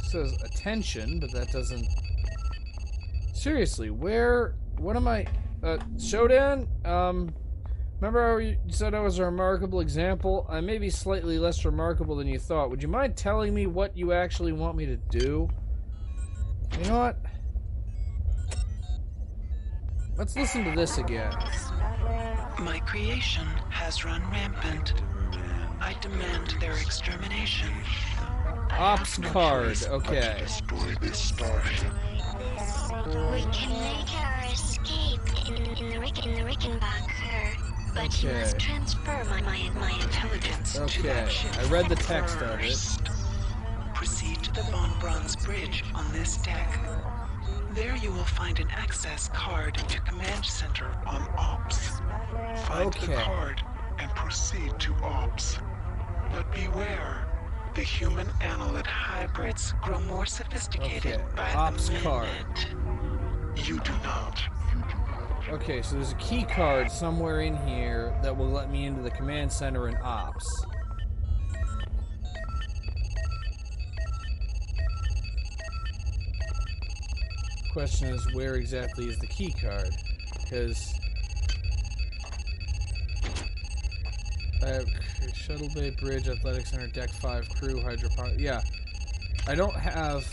Says attention, but that doesn't... seriously, what am I... Shodan? Remember how you said I was a remarkable example? I may be slightly less remarkable than you thought. Would you mind telling me what you actually want me to do? You know what? Let's listen to this again. My creation has run rampant. I demand their extermination. Ops card, okay. We can make our escape in the Rickenbocker, but you must transfer my intelligence to that ship. I read the text of it. Proceed to the Braun's bridge on this deck. There you will find an access card to Command Center on Ops. Find the card and proceed to Ops. But beware. The human annelid hybrids grow more sophisticated by Ops the minute. card. You do not. Okay, so there's a key card somewhere in here that will let me into the command center in Ops. Question is, where exactly is the key card? Because I have Shuttle Bay Bridge, Athletic Center, Deck 5, Crew, Hydropower. Yeah, I don't have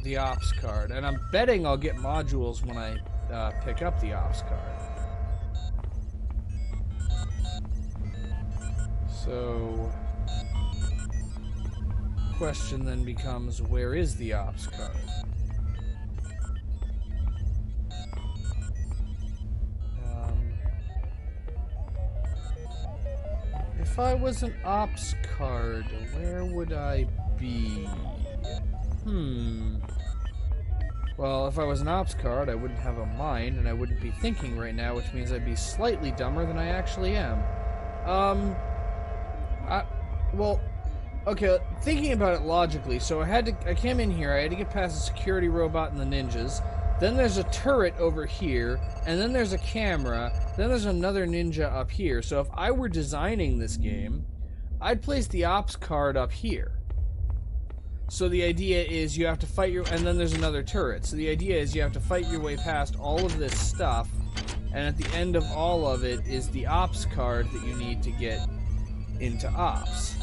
the Ops card, and I'm betting I'll get modules when I pick up the Ops card. So, question then becomes, where is the Ops card? If I was an Ops card, where would I be? Well, if I was an Ops card, I wouldn't have a mind, and I wouldn't be thinking right now, which means I'd be slightly dumber than I actually am. Well, okay, thinking about it logically, so I came in here, I had to get past the security robot and the ninjas. Then there's a turret over here, and then there's a camera, then there's another ninja up here. So if I were designing this game, I'd place the ops card up here. So the idea is you have to fight your... And then there's another turret. So the idea is you have to fight your way past all of this stuff, and at the end of all of it is the ops card that you need to get into ops.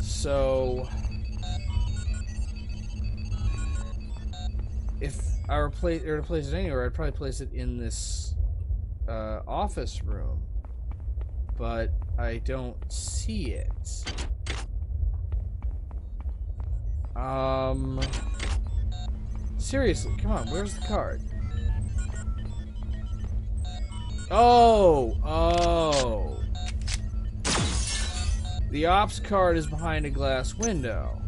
So... if I were to place it anywhere, I'd probably place it in this office room. But I don't see it. Seriously, come on, where's the card? Oh! The ops card is behind a glass window.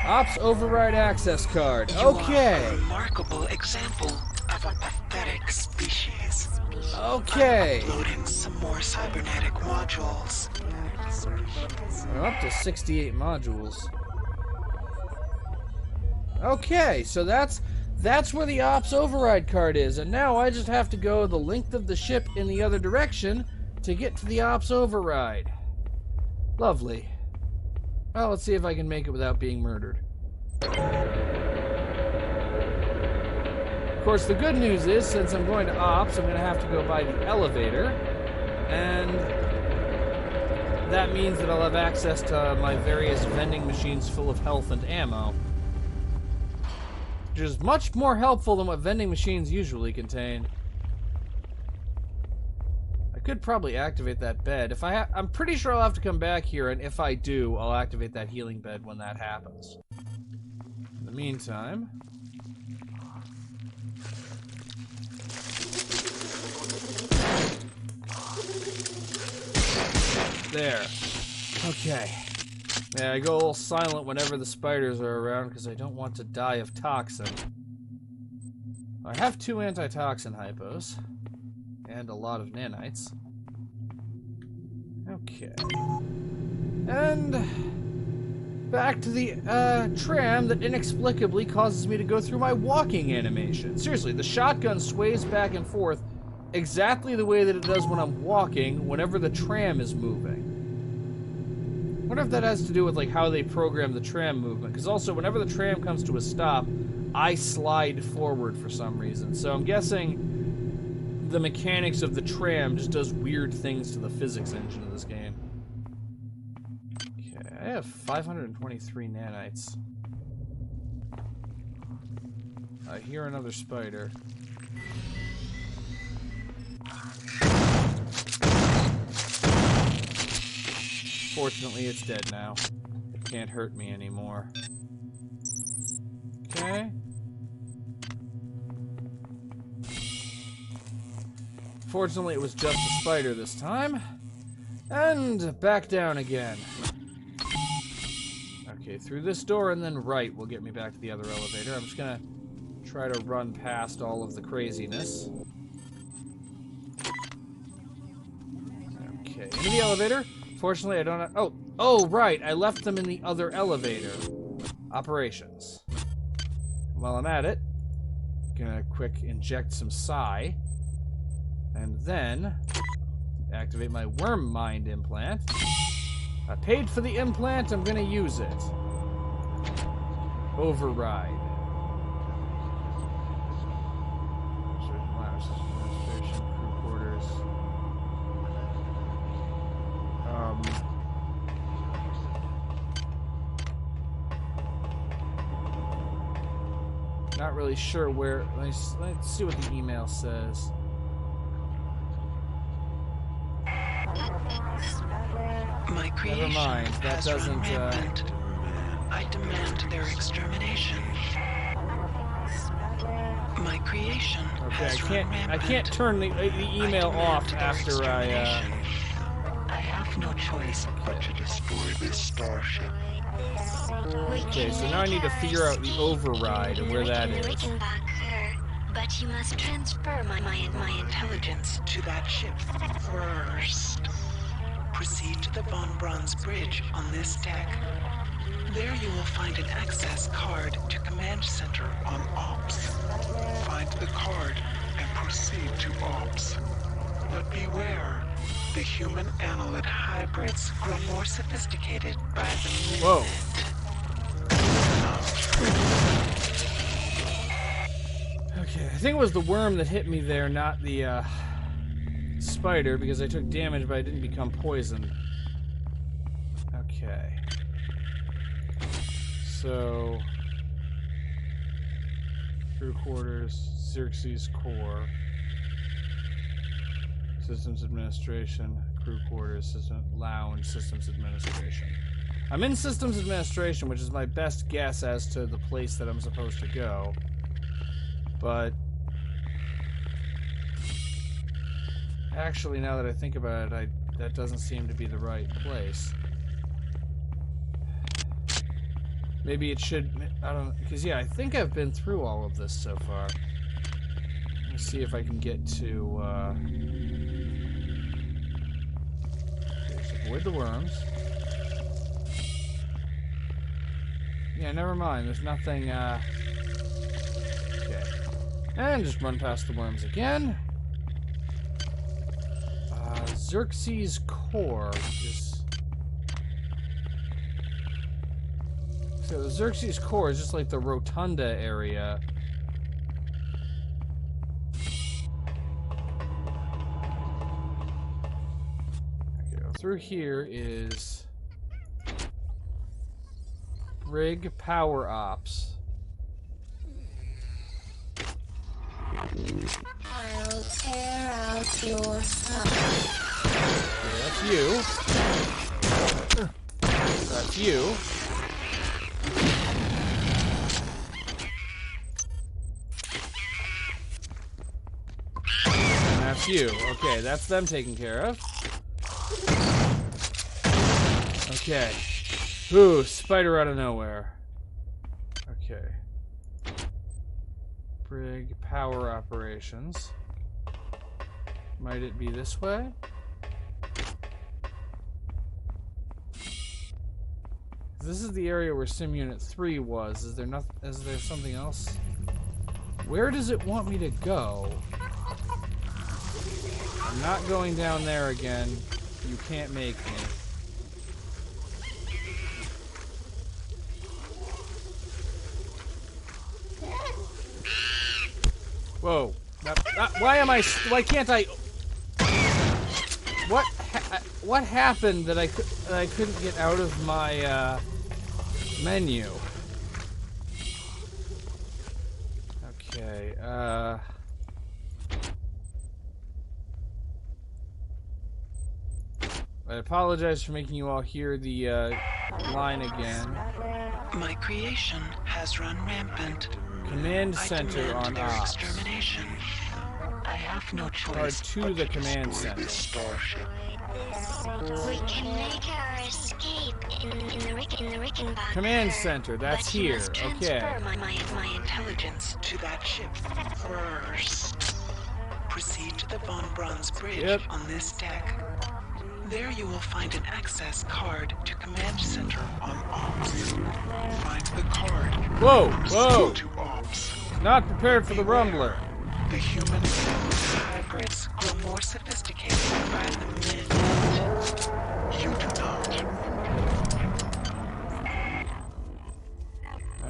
Ops override access card. Okay. You are a remarkable example of a pathetic species. Okay. I'm uploading some more cybernetic modules. We're up to 68 modules. Okay, so that's where the ops override card is, and now I just have to go the length of the ship in the other direction to get to the ops override. Lovely. Well, let's see if I can make it without being murdered. Of course, the good news is, since I'm going to ops, I'm going to have to go by the elevator, and that means that I'll have access to my various vending machines full of health and ammo, which is much more helpful than what vending machines usually contain. I could probably activate that bed. If I'm pretty sure I'll have to come back here, and if I do, I'll activate that healing bed when that happens. In the meantime... there. Okay. Yeah, I go a little silent whenever the spiders are around because I don't want to die of toxin. I have 2 antitoxin hypos. And a lot of nanites. Okay. And... back to the, tram that inexplicably causes me to go through my walking animation. Seriously, the shotgun sways back and forth exactly the way that it does when I'm walking whenever the tram is moving. I wonder if that has to do with, like, how they program the tram movement. Because also, whenever the tram comes to a stop, I slide forward for some reason. So I'm guessing the mechanics of the tram just does weird things to the physics engine of this game. Okay, I have 523 nanites. I hear another spider. Fortunately, it's dead now. It can't hurt me anymore. Okay. Fortunately, it was just a spider this time. And back down again. Okay, through this door and then right will get me back to the other elevator. I'm just gonna try to run past all of the craziness. Okay, into the elevator. Fortunately, I don't... Oh, right. I left them in the other elevator. Operations. While I'm at it, gonna quick inject some psi. And then activate my worm mind implant. I paid for the implant, I'm gonna use it. Override. Crew quarters. Not really sure where. Let's see what the email says. My creation Never mind. That has doesn't. run rampant. I demand their extermination. My creation has run rampant. I can't turn the email off after I have no choice but to destroy this starship. Okay, so now I need to figure out the override and where that is. Rickenbocker, but you must transfer my intelligence to that ship first. Proceed to the Von Braun's bridge on this deck. There you will find an access card to Command Center on Ops. Find the card and proceed to Ops. But beware, the human annelid hybrids grow more sophisticated by the minute. Whoa. Okay, I think it was the worm that hit me there, not the spider, because I took damage but I didn't become poisoned. Okay. So, crew quarters, Xerxes core, systems administration, crew quarters, system lounge, systems administration. I'm in systems administration, which is my best guess as to the place that I'm supposed to go. But actually, now that I think about it, that doesn't seem to be the right place. Maybe it should, I don't know, because yeah, I think I've been through all of this so far. Let's see if I can get to, let's avoid the worms. Yeah, never mind, there's nothing, okay. And just run past the worms again. Xerxes core is... So the Xerxes core is just like the rotunda area. Okay, through here is Rig Power Ops. I'll tear out your thumb. Okay, that's you. That's you. And that's you. Okay, that's them taken care of. Okay. Ooh, spider out of nowhere. Okay. Brig power operations. Might it be this way? This is the area where Sim Unit 3 was. Is there nothing? Is there something else? Where does it want me to go? I'm not going down there again. You can't make me. Whoa. Why can't I... What happened that I couldn't get out of my, menu? Okay, I apologize for making you all hear the, line again. My creation has run rampant. Command center on ops. Extermination. I have no choice. Card to the command center. We can make our escape in the Rickenbocker. Command center, that's but here. Must okay. My intelligence to that ship first. Proceed to the Von Braun's bridge on this deck. There you will find an access card to Command Center on Ops. Find the card. Whoa! Whoa! To Ops. Not prepared for the rumbler. The human hybrids grow more sophisticated by the minute. You do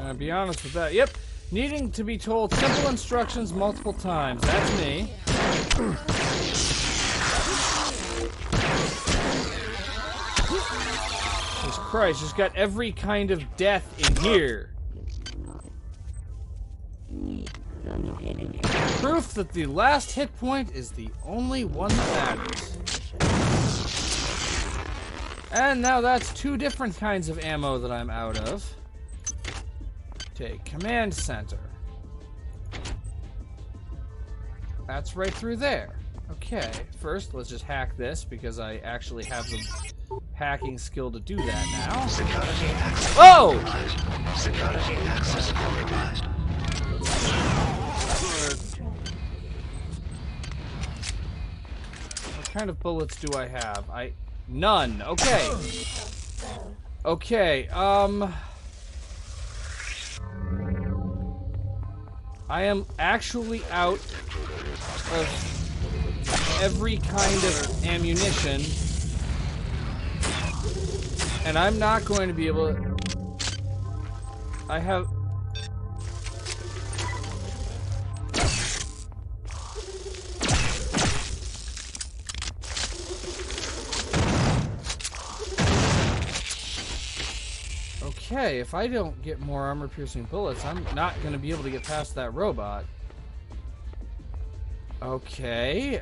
not. Be honest with that. Yep. Needing to be told simple instructions multiple times. That's me. Jesus Christ, just got every kind of death in here. Proof that the last hit point is the only one that matters. And now that's two different kinds of ammo that I'm out of. Okay, command center. That's right through there. Okay, first let's just hack this because I actually have the hacking skill to do that now. Security access oh! compromised. Security access compromised. What kind of bullets do I have? None. Okay. Okay, I am actually out of every kind of ammunition, and I'm not going to be able to... I have... Okay, if I don't get more armor-piercing bullets, I'm not going to be able to get past that robot. Okay,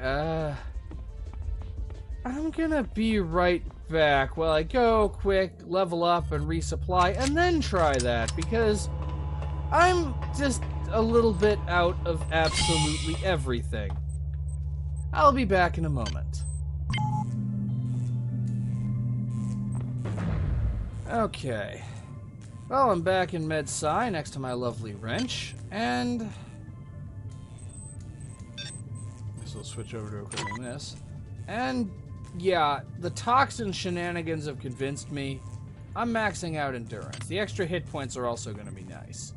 I'm gonna be right back while I go quick, level up, and resupply, and then try that, because I'm just a little bit out of absolutely everything. I'll be back in a moment. Okay. Well, I'm back in Med-Sci next to my lovely wrench, and... So we'll switch over to equipping this. And, yeah, the toxin shenanigans have convinced me. I'm maxing out endurance. The extra hit points are also going to be nice.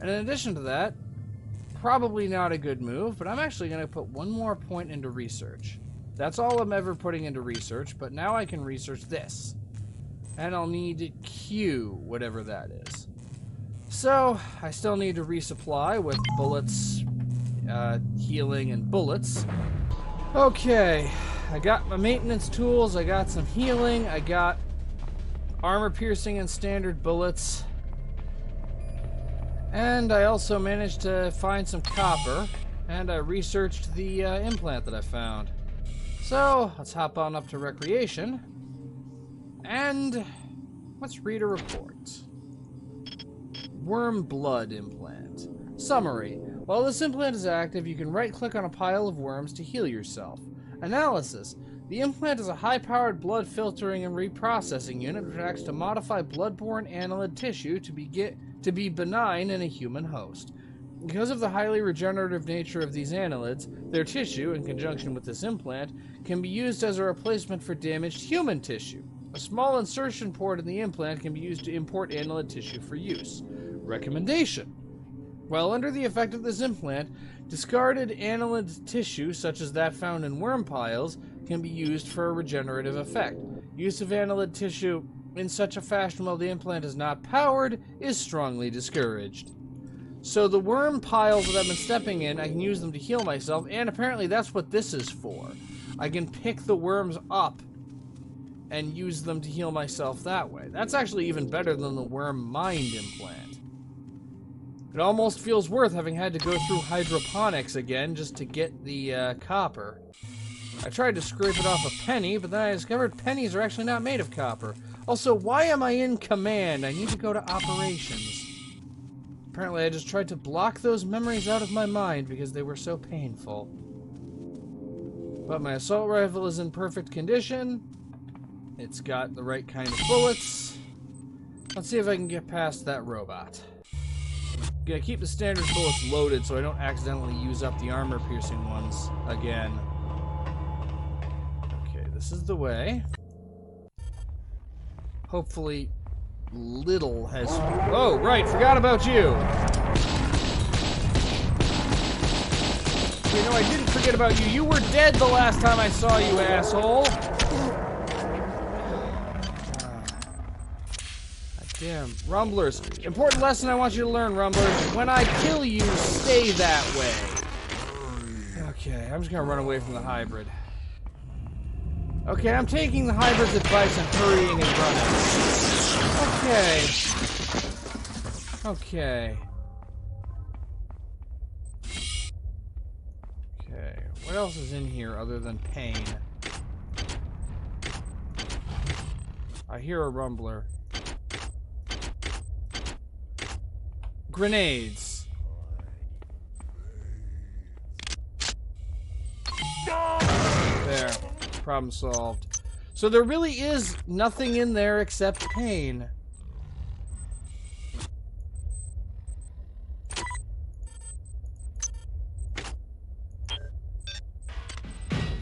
And in addition to that, probably not a good move, but I'm actually going to put one more point into research. That's all I'm ever putting into research, but now I can research this. And I'll need Q, whatever that is. So, I still need to resupply with bullets, healing, and bullets. Okay, I got my maintenance tools, I got some healing, I got armor piercing and standard bullets. And I also managed to find some copper, and I researched the implant that I found. So, let's hop on up to recreation. And let's read a report. Worm blood implant. Summary. While this implant is active, you can right-click on a pile of worms to heal yourself. Analysis. The implant is a high-powered blood filtering and reprocessing unit which acts to modify blood-borne annelid tissue to be benign in a human host. Because of the highly regenerative nature of these annelids, their tissue, in conjunction with this implant, can be used as a replacement for damaged human tissue. A small insertion port in the implant can be used to import annelid tissue for use. Recommendation. While under the effect of this implant, discarded annelid tissue, such as that found in worm piles, can be used for a regenerative effect. Use of annelid tissue in such a fashion while the implant is not powered is strongly discouraged. So the worm piles that I've been stepping in, I can use them to heal myself, and apparently that's what this is for. I can pick the worms up and use them to heal myself that way. That's actually even better than the worm mind implant. It almost feels worth having had to go through hydroponics again just to get the copper. I tried to scrape it off a penny, but then I discovered pennies are actually not made of copper. Also, why am I in command? I need to go to operations. Apparently I just tried to block those memories out of my mind because they were so painful. But my assault rifle is in perfect condition. It's got the right kind of bullets. Let's see if I can get past that robot. Gonna keep the standard bullets loaded so I don't accidentally use up the armor-piercing ones again. Okay, this is the way. Hopefully, little has... Oh, right, forgot about you! You know, I didn't forget about you. You were dead the last time I saw you, asshole! Damn, Rumblers. Important lesson I want you to learn, Rumblers. When I kill you, stay that way. Okay, I'm just gonna run away from the hybrid. Okay, I'm taking the hybrid's advice and hurrying and running. Okay. Okay, what else is in here other than pain? I hear a Rumbler. Grenades. There. Problem solved. So there really is nothing in there except pain.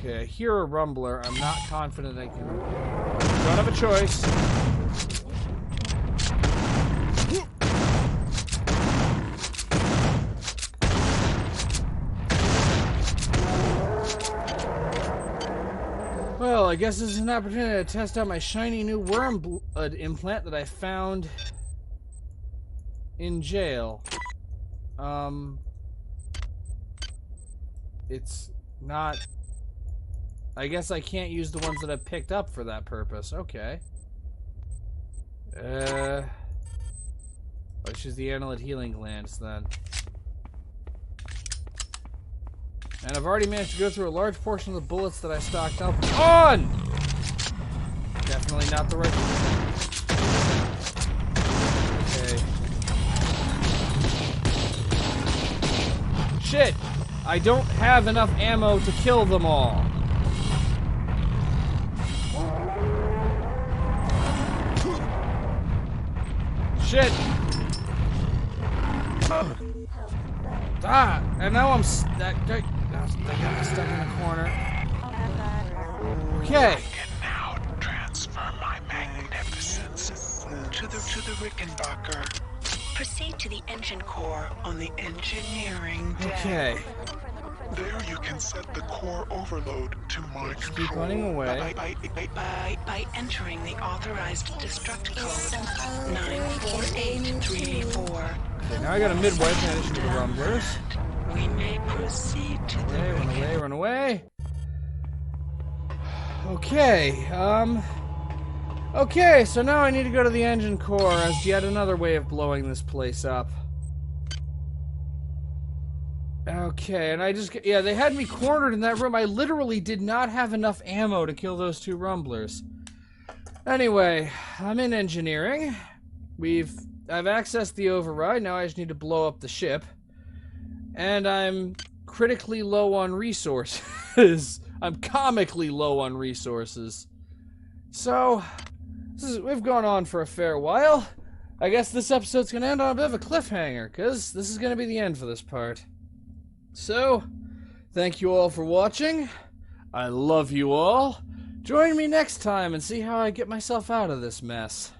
Okay, I hear a Rumbler. I'm not confident I can... Don't have a choice. Well, I guess this is an opportunity to test out my shiny new worm implant that I found in jail. It's not... I guess I can't use the ones that I picked up for that purpose. Okay. Let's use the annelid healing glands then. And I've already managed to go through a large portion of the bullets that I stocked up on! Definitely not the right one. Okay. Shit! I don't have enough ammo to kill them all. Shit! Ah! And now I'm they got me stuck in the corner. Okay. I can now transfer my magnificence to the Rickenbocker. Proceed to the engine core on the engineering deck. Okay. There you can set the core overload to my control. Keep running away. By entering the authorized destruct code 94834. Okay, now I got a midwife in addition to the rumblers. We may proceed to the run away. Okay, okay, so now I need to go to the engine core as yet another way of blowing this place up. Okay, and yeah, they had me cornered in that room. I literally did not have enough ammo to kill those two rumblers. Anyway, I'm in engineering. I've accessed the override, now I just need to blow up the ship. And I'm critically low on resources. I'm comically low on resources. So, we've gone on for a fair while. I guess this episode's gonna end on a bit of a cliffhanger, because this is gonna be the end for this part. So, thank you all for watching. I love you all. Join me next time and see how I get myself out of this mess.